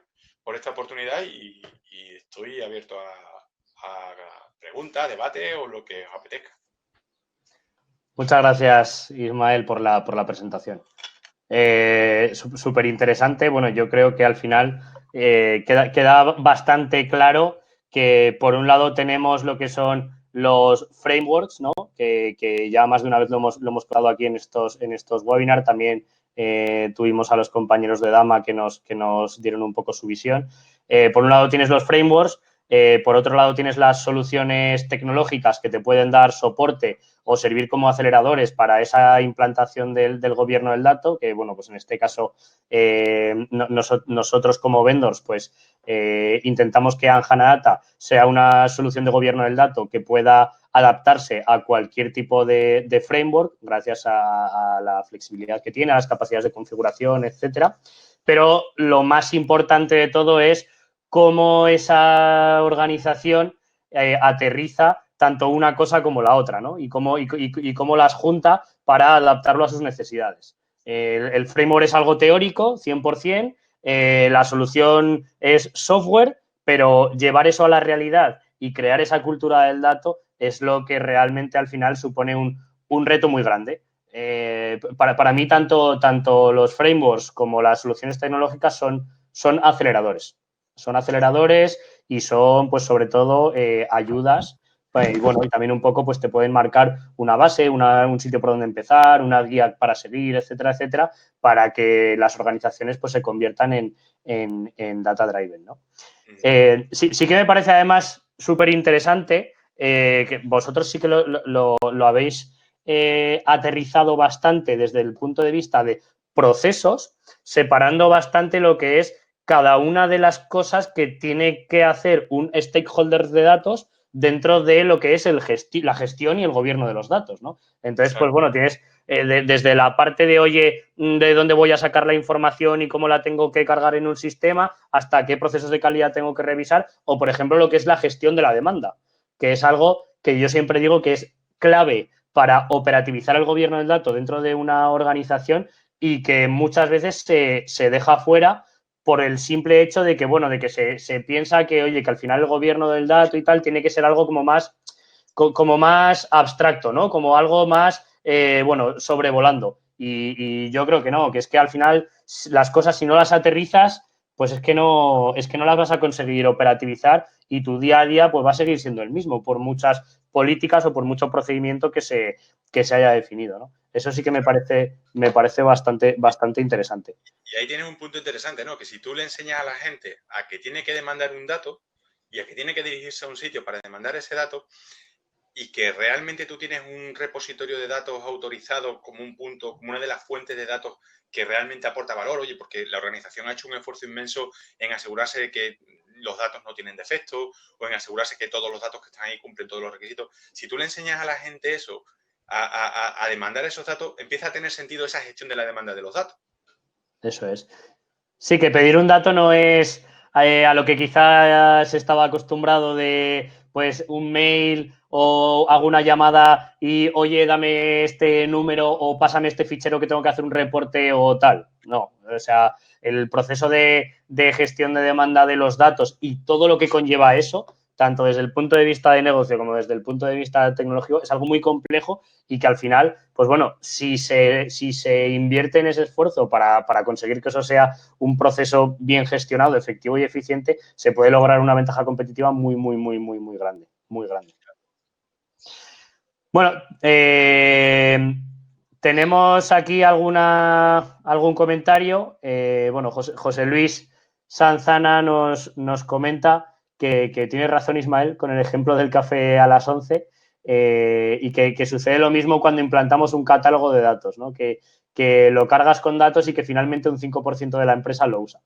por esta oportunidad y estoy abierto a preguntas, debate o lo que os apetezca. Muchas gracias, Ismael, por la presentación. Súper interesante. Bueno, yo creo que al final queda bastante claro que por un lado tenemos lo que son los frameworks, ¿no? Que ya más de una vez lo hemos hablado aquí en estos webinars. También tuvimos a los compañeros de Dama que nos dieron un poco su visión. Por un lado tienes los frameworks, por otro lado tienes las soluciones tecnológicas que te pueden dar soporte o servir como aceleradores para esa implantación del gobierno del dato, que, bueno, pues en este caso nosotros como vendors, pues intentamos que Anjana Data sea una solución de gobierno del dato que pueda adaptarse a cualquier tipo de framework gracias a la flexibilidad que tiene, a las capacidades de configuración, etcétera. Pero lo más importante de todo es cómo esa organización aterriza tanto una cosa como la otra, ¿no? Y cómo las junta para adaptarlo a sus necesidades. El framework es algo teórico, 100%, la solución es software, pero llevar eso a la realidad y crear esa cultura del dato es lo que realmente al final supone un reto muy grande. Para mí, tanto los frameworks como las soluciones tecnológicas son son aceleradores. Son aceleradores y son, pues, sobre todo, ayudas. Y bueno, y también un poco, pues te pueden marcar una base, un sitio por donde empezar, una guía para seguir, etcétera, etcétera, para que las organizaciones, pues, se conviertan en data driven, ¿no? Sí que me parece además súper interesante que vosotros sí que lo habéis aterrizado bastante desde el punto de vista de procesos, separando bastante lo que es cada una de las cosas que tiene que hacer un stakeholder de datos dentro de lo que es la gestión y el gobierno de los datos, ¿no? Entonces, pues bueno, tienes desde la parte de, oye, de dónde voy a sacar la información y cómo la tengo que cargar en un sistema, hasta qué procesos de calidad tengo que revisar, o por ejemplo, lo que es la gestión de la demanda, que es algo que yo siempre digo que es clave para operativizar el gobierno del dato dentro de una organización y que muchas veces se deja fuera por el simple hecho de que, bueno, de que se piensa que, oye, que al final el gobierno del dato y tal tiene que ser algo como más abstracto, ¿no? Como algo más, bueno, sobrevolando. Y yo creo que no, que es que al final las cosas, si no las aterrizas, pues es que no las vas a conseguir operativizar y tu día a día pues va a seguir siendo el mismo por muchas políticas o por mucho procedimiento que se haya definido, ¿no? Eso sí que me parece bastante interesante. Y ahí tienes un punto interesante, ¿no? Que si tú le enseñas a la gente a que tiene que demandar un dato y a que tiene que dirigirse a un sitio para demandar ese dato, y que realmente tú tienes un repositorio de datos autorizado como un punto, como una de las fuentes de datos que realmente aporta valor, oye, porque la organización ha hecho un esfuerzo inmenso en asegurarse de que los datos no tienen defectos o en asegurarse que todos los datos que están ahí cumplen todos los requisitos. Si tú le enseñas a la gente eso, a demandar esos datos, empieza a tener sentido esa gestión de la demanda de los datos. Eso es. Sí, que pedir un dato no es a lo que quizás estaba acostumbrado de, pues, un mail o hago una llamada y, oye, dame este número o pásame este fichero que tengo que hacer un reporte o tal. No, o sea, el proceso de gestión de demanda de los datos y todo lo que conlleva eso, tanto desde el punto de vista de negocio como desde el punto de vista tecnológico, es algo muy complejo y que al final, pues bueno, si se invierte en ese esfuerzo para conseguir que eso sea un proceso bien gestionado, efectivo y eficiente, se puede lograr una ventaja competitiva muy grande, muy grande. Bueno, tenemos aquí algún comentario. Bueno, José Luis Sanzana nos comenta que tiene razón Ismael con el ejemplo del café a las 11 y que sucede lo mismo cuando implantamos un catálogo de datos, ¿no? Que lo cargas con datos y que finalmente un 5% de la empresa lo usa.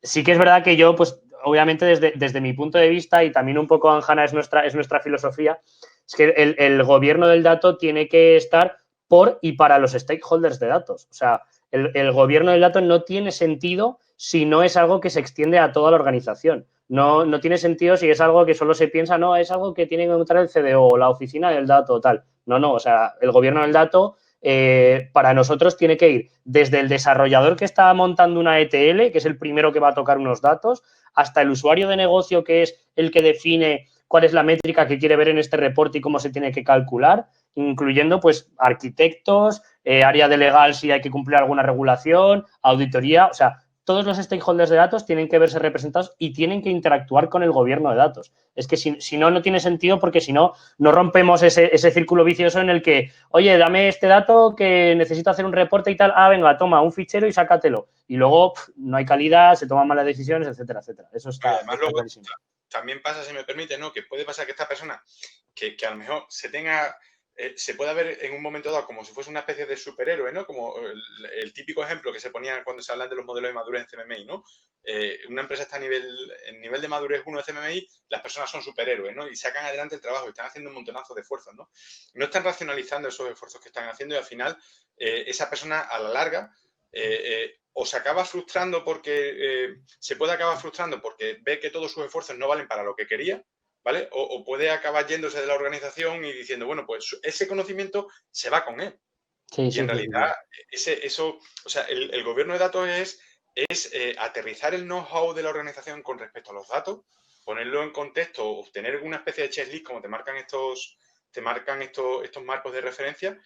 Sí que es verdad que yo, pues obviamente desde mi punto de vista y también un poco, Anjana, es nuestra filosofía, es que el gobierno del dato tiene que estar por y para los stakeholders de datos. O sea, el gobierno del dato no tiene sentido si no es algo que se extiende a toda la organización. No tiene sentido si es algo que solo se piensa, no, es algo que tiene que encontrar el CDO o la oficina del dato o tal. No, o sea, el gobierno del dato para nosotros tiene que ir desde el desarrollador que está montando una ETL, que es el primero que va a tocar unos datos, hasta el usuario de negocio, que es el que define cuál es la métrica que quiere ver en este reporte y cómo se tiene que calcular, incluyendo pues arquitectos, área de legal si hay que cumplir alguna regulación, auditoría, o sea, todos los stakeholders de datos tienen que verse representados y tienen que interactuar con el gobierno de datos. Es que si no tiene sentido porque si no rompemos ese círculo vicioso en el que, oye, dame este dato que necesito hacer un reporte y tal, venga, toma un fichero y sácatelo. Y luego no hay calidad, se toman malas decisiones, etcétera, etcétera. Eso está Luego clarísimo. también pasa, si me permite, ¿no? Que puede pasar que esta persona, que a lo mejor se pueda ver en un momento dado como si fuese una especie de superhéroe, ¿no? Como el típico ejemplo que se ponía cuando se hablan de los modelos de madurez en CMMI, ¿no? Una empresa está en nivel de madurez 1 de CMMI, las personas son superhéroes, ¿no? Y sacan adelante el trabajo y están haciendo un montonazo de esfuerzos, ¿no? No están racionalizando esos esfuerzos que están haciendo y al final esa persona a la larga o se acaba frustrando porque se puede acabar frustrando porque ve que todos sus esfuerzos no valen para lo que quería, ¿vale? O puede acabar yéndose de la organización y diciendo, bueno, pues ese conocimiento se va con él. Sí, Y en realidad, o sea, el gobierno de datos es aterrizar el know-how de la organización con respecto a los datos, ponerlo en contexto, obtener una especie de checklist como te marcan estos marcos de referencia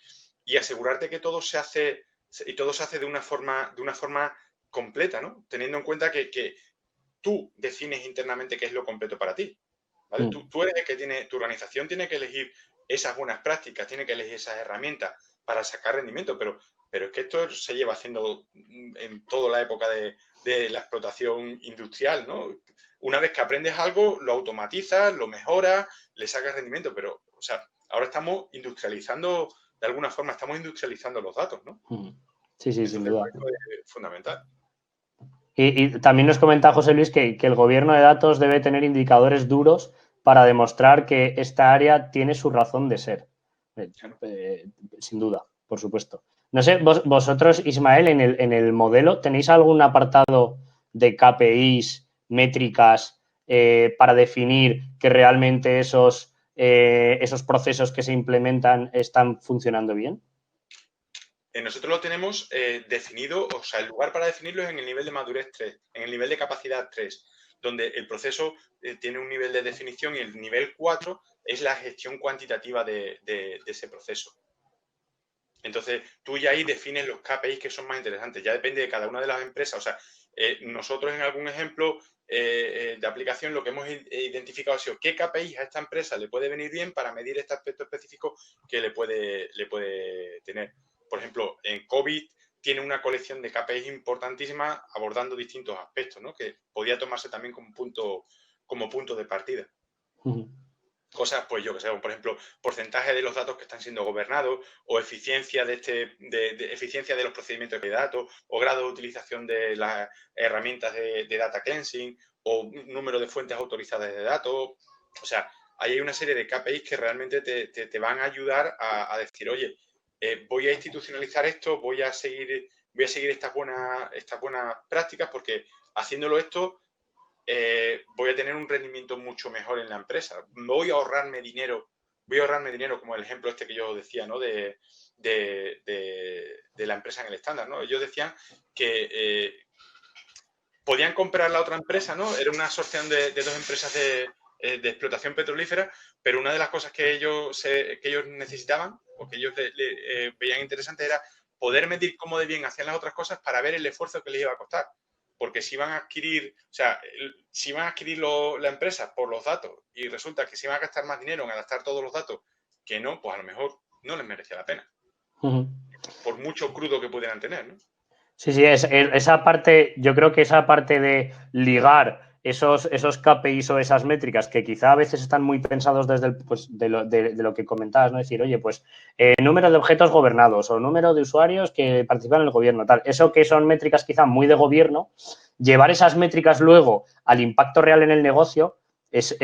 y asegurarte que todo se hace de una forma completa, ¿no? Teniendo en cuenta que tú defines internamente qué es lo completo para ti, ¿vale? Tú eres el que tiene, tu organización tiene que elegir esas buenas prácticas, tiene que elegir esas herramientas para sacar rendimiento, pero es que esto se lleva haciendo en toda la época de la explotación industrial, ¿no? Una vez que aprendes algo, lo automatizas, lo mejoras, le sacas rendimiento, pero, o sea, ahora estamos industrializando, de alguna forma, estamos industrializando los datos, ¿no? Sí, sí, sin Entonces, duda. esto es fundamental. Y también nos comenta José Luis que el gobierno de datos debe tener indicadores duros para demostrar que esta área tiene su razón de ser. Sin duda, por supuesto. No sé, vosotros, Ismael, en el modelo, ¿tenéis algún apartado de KPIs, métricas, para definir que realmente esos procesos que se implementan están funcionando bien? Nosotros lo tenemos definido, o sea, el lugar para definirlo es en el nivel de madurez 3, en el nivel de capacidad 3, donde el proceso tiene un nivel de definición y el nivel 4 es la gestión cuantitativa de ese proceso. Entonces, tú ya ahí defines los KPIs que son más interesantes. Ya depende de cada una de las empresas. O sea, nosotros en algún ejemplo de aplicación lo que hemos identificado ha sido qué KPIs a esta empresa le puede venir bien para medir este aspecto específico que le puede tener. Por ejemplo, en COVID tiene una colección de KPIs importantísima abordando distintos aspectos, ¿no? Que podía tomarse también como punto de partida. Cosas, pues yo que sé, por ejemplo, porcentaje de los datos que están siendo gobernados o eficiencia de eficiencia de los procedimientos de datos o grado de utilización de las herramientas de data cleansing o número de fuentes autorizadas de datos. O sea, ahí hay una serie de KPIs que realmente te van a ayudar a decir, oye, voy a institucionalizar esto, voy a seguir estas buenas prácticas porque haciéndolo esto voy a tener un rendimiento mucho mejor en la empresa. Voy a ahorrarme dinero como el ejemplo este que yo decía, ¿no? De la empresa en el estándar, ¿no? Ellos decían que podían comprar la otra empresa, ¿no? Era una asociación de dos empresas de explotación petrolífera, pero una de las cosas que ellos necesitaban o que ellos veían interesante era poder medir cómo de bien hacían las otras cosas para ver el esfuerzo que les iba a costar. Porque si van a adquirir, o sea, si van a adquirir la empresa por los datos y resulta que se van a gastar más dinero en adaptar todos los datos que no, pues a lo mejor no les merecía la pena. Por mucho crudo que pudieran tener, ¿no? Sí, sí, esa parte, yo creo que esa parte de ligar esos KPIs o esas métricas que quizá a veces están muy pensados desde de lo que comentabas, ¿no? Decir, oye, pues número de objetos gobernados o número de usuarios que participan en el gobierno, tal. Eso que son métricas quizá muy de gobierno, llevar esas métricas luego al impacto real en el negocio, eso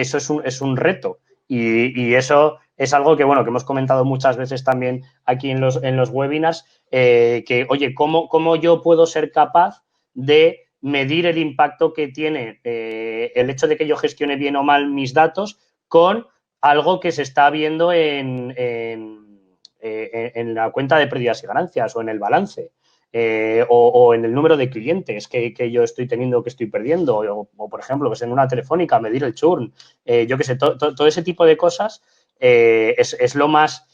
es un reto. Y eso es algo que, bueno, que hemos comentado muchas veces también aquí en los webinars, que, oye, ¿cómo yo puedo ser capaz de medir el impacto que tiene el hecho de que yo gestione bien o mal mis datos con algo que se está viendo en la cuenta de pérdidas y ganancias o en el balance? O en el número de clientes que yo estoy teniendo, que estoy perdiendo, o por ejemplo, pues en una telefónica, medir el churn, yo qué sé, todo ese tipo de cosas es lo más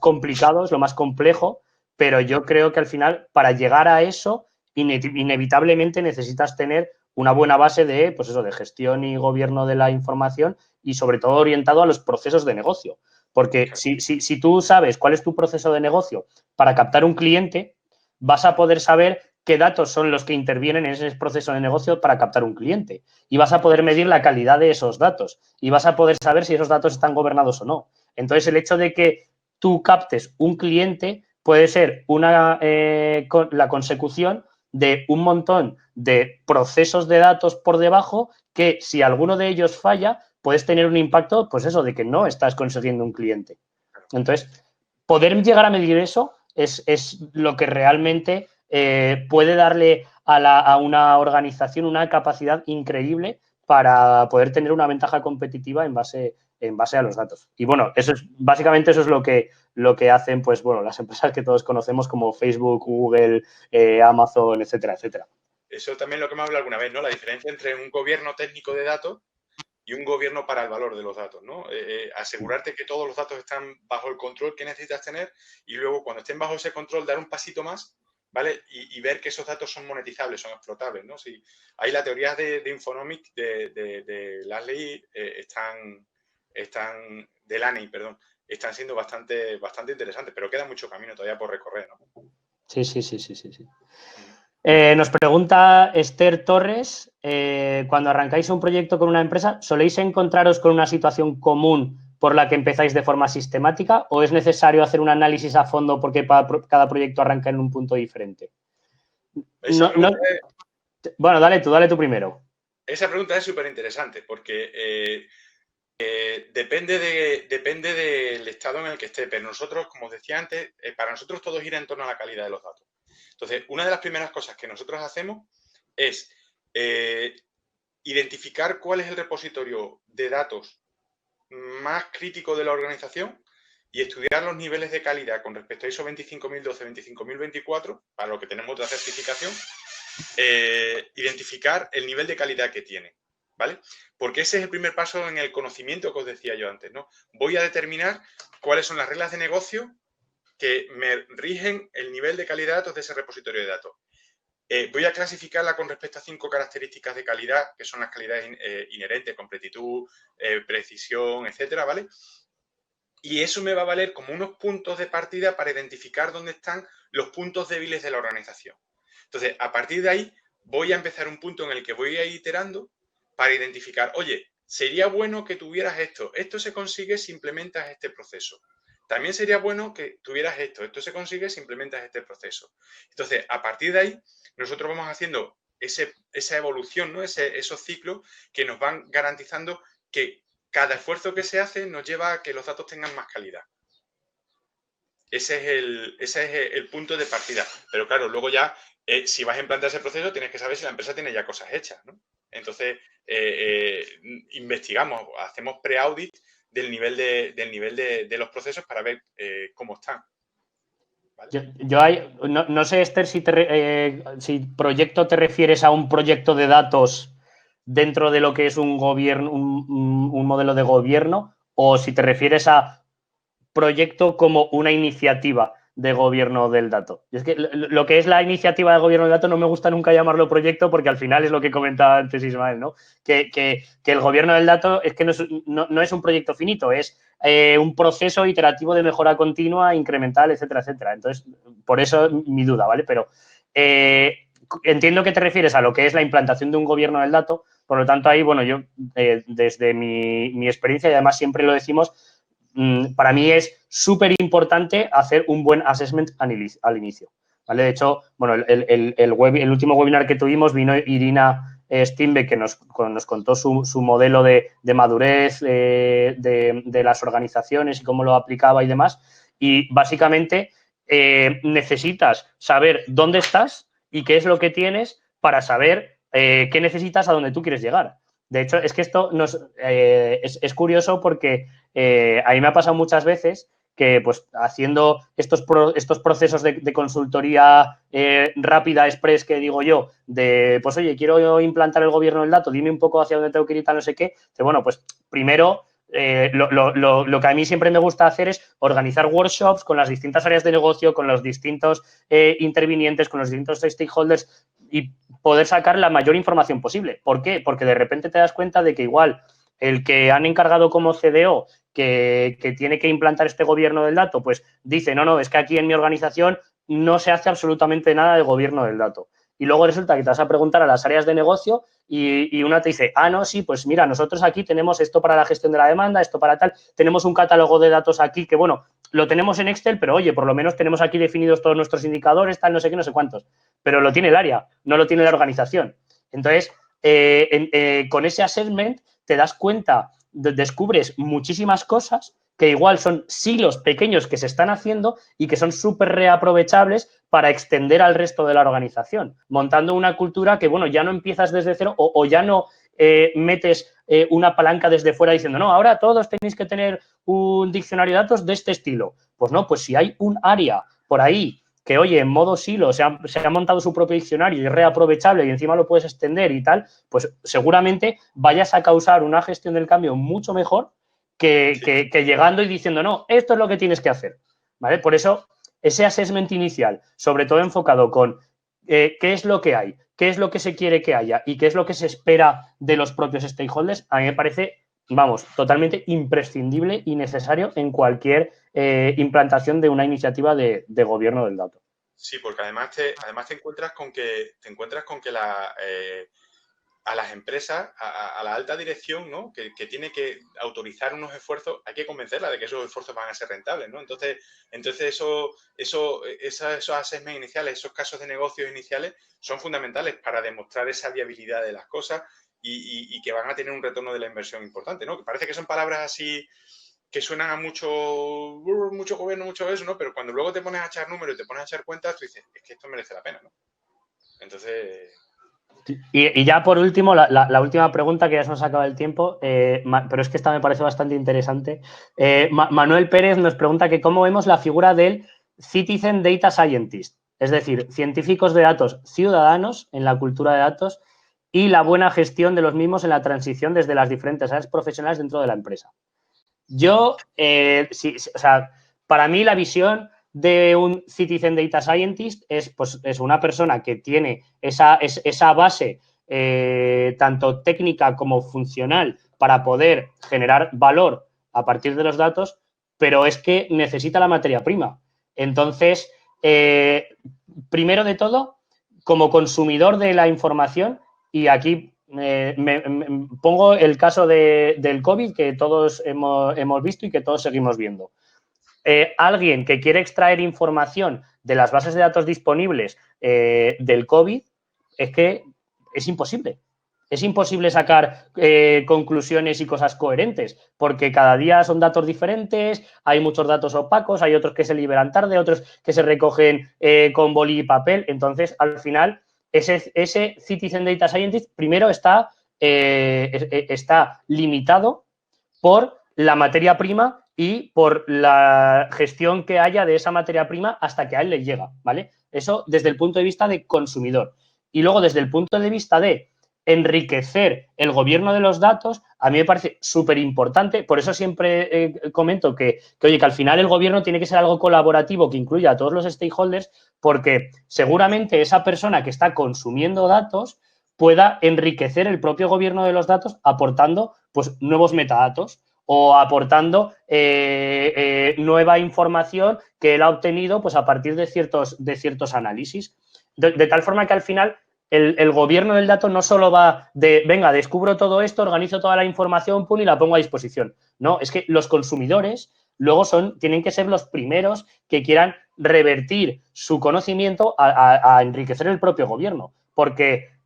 complicado, es lo más complejo, pero yo creo que al final, para llegar a eso, inevitablemente necesitas tener una buena base de, pues eso, de gestión y gobierno de la información y sobre todo orientado a los procesos de negocio. Porque si tú sabes cuál es tu proceso de negocio para captar un cliente, vas a poder saber qué datos son los que intervienen en ese proceso de negocio para captar un cliente. Y vas a poder medir la calidad de esos datos. Y vas a poder saber si esos datos están gobernados o no. Entonces, el hecho de que tú captes un cliente puede ser la consecución de un montón de procesos de datos por debajo que, si alguno de ellos falla, puedes tener un impacto, pues eso, de que no estás consiguiendo un cliente. Entonces, poder llegar a medir eso es lo que realmente puede darle a una organización una capacidad increíble para poder tener una ventaja competitiva en base a los datos. Y bueno, básicamente eso es lo que hacen, pues bueno, las empresas que todos conocemos como Facebook, Google, Amazon, etcétera, etcétera. Eso también es lo que hemos hablado alguna vez, ¿no? La diferencia entre un gobierno técnico de datos y un gobierno para el valor de los datos, ¿no? Asegurarte que todos los datos están bajo el control que necesitas tener y luego cuando estén bajo ese control dar un pasito más ¿vale? Y ver que esos datos son monetizables, son explotables, ¿no? Si, ahí las teorías de Infonomic, de Lasley, de Laney, perdón, están siendo bastante interesantes, pero queda mucho camino todavía por recorrer, ¿no? Sí. Nos pregunta Esther Torres, cuando arrancáis un proyecto con una empresa, ¿soléis encontraros con una situación común por la que empezáis de forma sistemática o es necesario hacer un análisis a fondo porque cada proyecto arranca en un punto diferente? Bueno, dale tú primero. Esa pregunta es súper interesante porque depende del estado en el que esté, pero nosotros, como os decía antes, para nosotros todo gira en torno a la calidad de los datos. Entonces, una de las primeras cosas que nosotros hacemos es identificar cuál es el repositorio de datos más crítico de la organización y estudiar los niveles de calidad con respecto a ISO 25012, 25024, para lo que tenemos de certificación, identificar el nivel de calidad que tiene, ¿vale? Porque ese es el primer paso en el conocimiento que os decía yo antes, ¿no? Voy a determinar cuáles son las reglas de negocio que me rigen el nivel de calidad de datos de ese repositorio de datos. Voy a clasificarla con respecto a 5 características de calidad, que son las calidades inherentes, completitud, precisión, etcétera, ¿vale? Y eso me va a valer como unos puntos de partida para identificar dónde están los puntos débiles de la organización. Entonces, a partir de ahí, voy a empezar un punto en el que voy a ir iterando para identificar, oye, sería bueno que tuvieras esto. Esto se consigue si implementas este proceso. También sería bueno que tuvieras esto. Esto se consigue si implementas este proceso. Entonces, a partir de ahí, nosotros vamos haciendo esa evolución, ¿no? Esos ciclos que nos van garantizando que cada esfuerzo que se hace nos lleva a que los datos tengan más calidad. Ese es el punto de partida. Pero claro, luego ya, si vas a implantar ese proceso, tienes que saber si la empresa tiene ya cosas hechas, ¿no? Entonces, investigamos, hacemos pre-audit del nivel de los procesos para ver cómo están. ¿Vale? No sé, Esther, si proyecto te refieres a un proyecto de datos dentro de lo que es un gobierno, un modelo de gobierno, o si te refieres a proyecto como una iniciativa de gobierno del dato. Y es que lo que es la iniciativa de gobierno del dato no me gusta nunca llamarlo proyecto porque al final es lo que comentaba antes Ismael, ¿no? Que el gobierno del dato es que no es un proyecto finito, es un proceso iterativo de mejora continua, incremental, etcétera, etcétera. Entonces, por eso mi duda, ¿vale? Pero entiendo que te refieres a lo que es la implantación de un gobierno del dato, por lo tanto ahí, bueno, yo desde mi experiencia y además siempre lo decimos, para mí es súper importante hacer un buen assessment al inicio, ¿vale? De hecho, bueno, el último webinar que tuvimos vino Irina Steinbeck, que nos contó su modelo de madurez de las organizaciones y cómo lo aplicaba y demás. Y básicamente necesitas saber dónde estás y qué es lo que tienes para saber qué necesitas a dónde tú quieres llegar. De hecho, es que esto es curioso porque a mí me ha pasado muchas veces que pues haciendo estos procesos de consultoría rápida, express, que digo yo, de pues oye, quiero implantar el gobierno del dato, dime un poco hacia dónde tengo que ir y tal, no sé qué. Bueno, pues primero lo que a mí siempre me gusta hacer es organizar workshops con las distintas áreas de negocio, con los distintos intervinientes, con los distintos stakeholders y poder sacar la mayor información posible. ¿Por qué? Porque de repente te das cuenta de que igual el que han encargado como CDO que tiene que implantar este gobierno del dato, pues dice, no, es que aquí en mi organización no se hace absolutamente nada de gobierno del dato. Y luego resulta que te vas a preguntar a las áreas de negocio y una te dice, no, sí, pues mira, nosotros aquí tenemos esto para la gestión de la demanda, esto para tal, tenemos un catálogo de datos aquí que, bueno, lo tenemos en Excel, pero oye, por lo menos tenemos aquí definidos todos nuestros indicadores, tal, no sé qué, no sé cuántos. Pero lo tiene el área, no lo tiene la organización. Entonces, con ese assessment te das cuenta, descubres muchísimas cosas que igual son silos pequeños que se están haciendo y que son súper reaprovechables para extender al resto de la organización, montando una cultura que, bueno, ya no empiezas desde cero o ya no metes una palanca desde fuera diciendo, no, ahora todos tenéis que tener un diccionario de datos de este estilo. Pues no, pues si hay un área por ahí que, oye, en modo silo se ha montado su propio diccionario y es reaprovechable y encima lo puedes extender y tal, pues seguramente vayas a causar una gestión del cambio mucho mejor que llegando y diciendo, no, esto es lo que tienes que hacer, ¿vale? Por eso ese assessment inicial, sobre todo enfocado con qué es lo que hay, qué es lo que se quiere que haya y qué es lo que se espera de los propios stakeholders, a mí me parece, vamos, totalmente imprescindible y necesario en cualquier implantación de una iniciativa de gobierno del dato. Sí, porque además te encuentras con que a las empresas, a la alta dirección, ¿no? Que tiene que autorizar unos esfuerzos, hay que convencerla de que esos esfuerzos van a ser rentables, ¿no? Entonces esos assessments iniciales, esos casos de negocios iniciales son fundamentales para demostrar esa viabilidad de las cosas y que van a tener un retorno de la inversión importante, ¿no? Que parece que son palabras así que suenan a mucho gobierno, mucho eso, ¿no? Pero cuando luego te pones a echar números y te pones a echar cuentas, tú dices, es que esto merece la pena, ¿no? Entonces... Y ya por último, la última pregunta, que ya se nos acaba el tiempo, pero es que esta me parece bastante interesante. Manuel Pérez nos pregunta que cómo vemos la figura del Citizen Data Scientist, es decir, científicos de datos ciudadanos en la cultura de datos y la buena gestión de los mismos en la transición desde las diferentes áreas profesionales dentro de la empresa. Yo, o sea, para mí la visión de un Citizen Data Scientist es una persona que tiene esa base tanto técnica como funcional para poder generar valor a partir de los datos, pero es que necesita la materia prima. Entonces, primero de todo, como consumidor de la información, y aquí me pongo el caso del COVID que todos hemos visto y que todos seguimos viendo. Alguien que quiere extraer información de las bases de datos disponibles del COVID, es que es imposible. Es imposible sacar conclusiones y cosas coherentes, porque cada día son datos diferentes, hay muchos datos opacos, hay otros que se liberan tarde, otros que se recogen con boli y papel. Entonces, al final, ese Citizen Data Scientist primero está limitado por la materia prima y por la gestión que haya de esa materia prima hasta que a él le llega, ¿vale? Eso desde el punto de vista de consumidor. Y luego, desde el punto de vista de enriquecer el gobierno de los datos, a mí me parece súper importante. Por eso siempre comento oye, que al final el gobierno tiene que ser algo colaborativo que incluya a todos los stakeholders, porque seguramente esa persona que está consumiendo datos pueda enriquecer el propio gobierno de los datos aportando pues nuevos metadatos o aportando nueva información que él ha obtenido pues a partir de ciertos análisis. De tal forma que al final el gobierno del dato no solo va de, venga, descubro todo esto, organizo toda la información, pum, y la pongo a disposición. No, es que los consumidores luego tienen que ser los primeros que quieran revertir su conocimiento a enriquecer el propio gobierno. Porque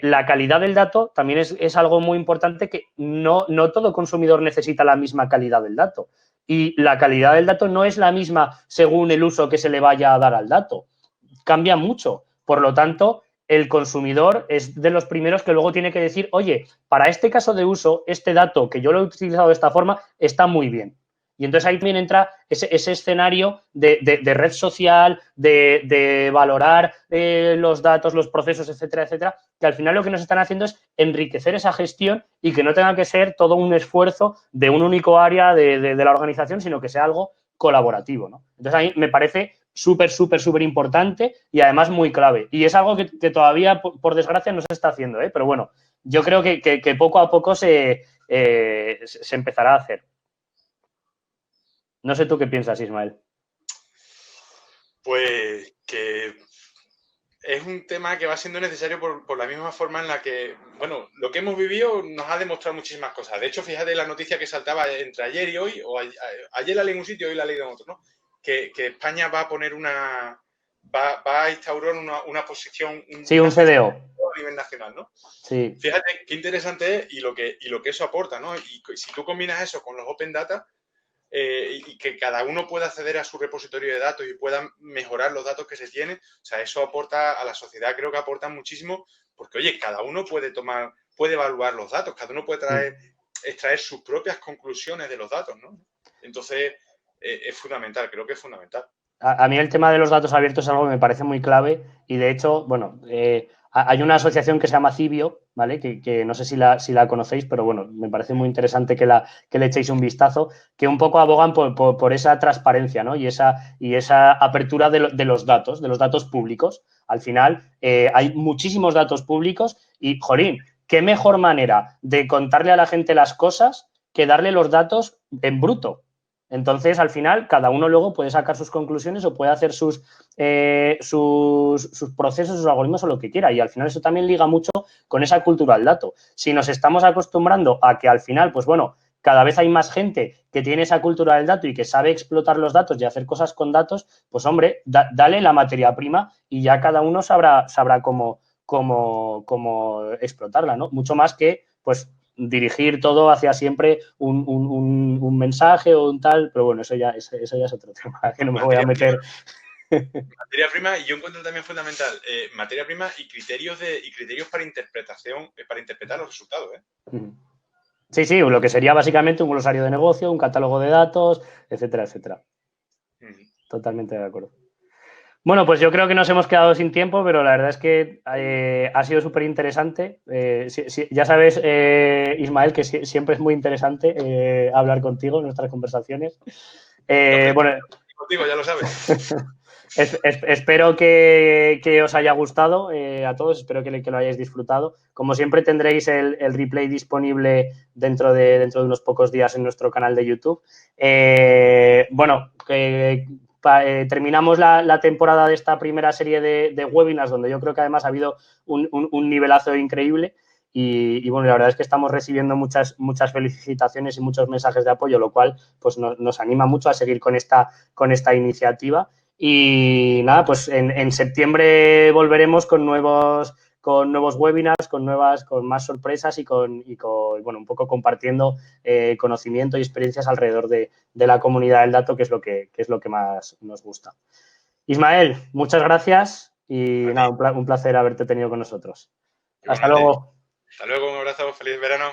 la calidad del dato también es algo muy importante, que no todo consumidor necesita la misma calidad del dato. Y la calidad del dato no es la misma según el uso que se le vaya a dar al dato. Cambia mucho. Por lo tanto, el consumidor es de los primeros que luego tiene que decir, oye, para este caso de uso, este dato que yo lo he utilizado de esta forma está muy bien. Y entonces ahí también entra ese escenario de red social, de valorar los datos, los procesos, etcétera, etcétera, que al final lo que nos están haciendo es enriquecer esa gestión y que no tenga que ser todo un esfuerzo de un único área de la organización, sino que sea algo colaborativo, ¿no? Entonces a mí me parece súper importante y además muy clave. Y es algo que todavía, por desgracia, no se está haciendo, ¿eh? Pero bueno, yo creo que poco a poco se empezará a hacer. No sé tú qué piensas, Ismael. Pues que es un tema que va siendo necesario por la misma forma en la que, bueno, lo que hemos vivido nos ha demostrado muchísimas cosas. De hecho, fíjate la noticia que saltaba entre ayer y hoy, o ayer la leí en un sitio y hoy la leí en otro, ¿no? Que España va a poner va a instaurar una posición... Sí, un CDO. A nivel nacional, ¿no? Sí. Fíjate qué interesante es y lo que eso aporta, ¿no? Y si tú combinas eso con los Open Data, y que cada uno pueda acceder a su repositorio de datos y pueda mejorar los datos que se tienen, o sea, eso aporta a la sociedad, creo que aporta muchísimo, porque, oye, cada uno puede evaluar los datos, cada uno puede extraer sus propias conclusiones de los datos, ¿no? Entonces, es fundamental, creo que es fundamental. a mí el tema de los datos abiertos es algo que me parece muy clave y de hecho, bueno, hay una asociación que se llama Cibio, ¿vale? Que no sé si la conocéis, pero bueno, me parece muy interesante que le echéis un vistazo, que un poco abogan por esa transparencia, ¿no? Y esa apertura de los datos públicos. Al final, hay muchísimos datos públicos y, jolín, qué mejor manera de contarle a la gente las cosas que darle los datos en bruto. Entonces, al final, cada uno luego puede sacar sus conclusiones o puede hacer sus procesos, sus algoritmos o lo que quiera. Y al final eso también liga mucho con esa cultura del dato. Si nos estamos acostumbrando a que al final, pues bueno, cada vez hay más gente que tiene esa cultura del dato y que sabe explotar los datos y hacer cosas con datos, pues hombre, dale la materia prima y ya cada uno sabrá cómo explotarla, ¿no? Mucho más que, pues, dirigir todo hacia siempre un mensaje o un tal, pero bueno, eso ya es otro tema que no me voy a meter. Materia prima, y yo encuentro también fundamental, materia prima y criterios para interpretación, para interpretar los resultados. Sí, sí, lo que sería básicamente un glosario de negocio, un catálogo de datos, etcétera, etcétera. Totalmente de acuerdo. Bueno, pues yo creo que nos hemos quedado sin tiempo, pero la verdad es que ha sido súper interesante. Ya sabes, Ismael, que siempre es muy interesante hablar contigo en nuestras conversaciones. Bueno, contigo, ya lo sabes. Espero que os haya gustado a todos, espero que lo hayáis disfrutado. Como siempre tendréis el replay disponible dentro de unos pocos días en nuestro canal de YouTube. Bueno, terminamos la temporada de esta primera serie de webinars, donde yo creo que además ha habido un nivelazo increíble. Y bueno, la verdad es que estamos recibiendo muchas felicitaciones y muchos mensajes de apoyo, lo cual pues nos anima mucho a seguir con esta iniciativa. Y nada, pues en septiembre volveremos con nuevos webinars, con más sorpresas y bueno, un poco compartiendo conocimiento y experiencias alrededor de la comunidad del dato, que es lo que más nos gusta. Ismael, muchas gracias y nada, un placer haberte tenido con nosotros. Hasta Igualmente. luego. Hasta luego, un abrazo, feliz verano.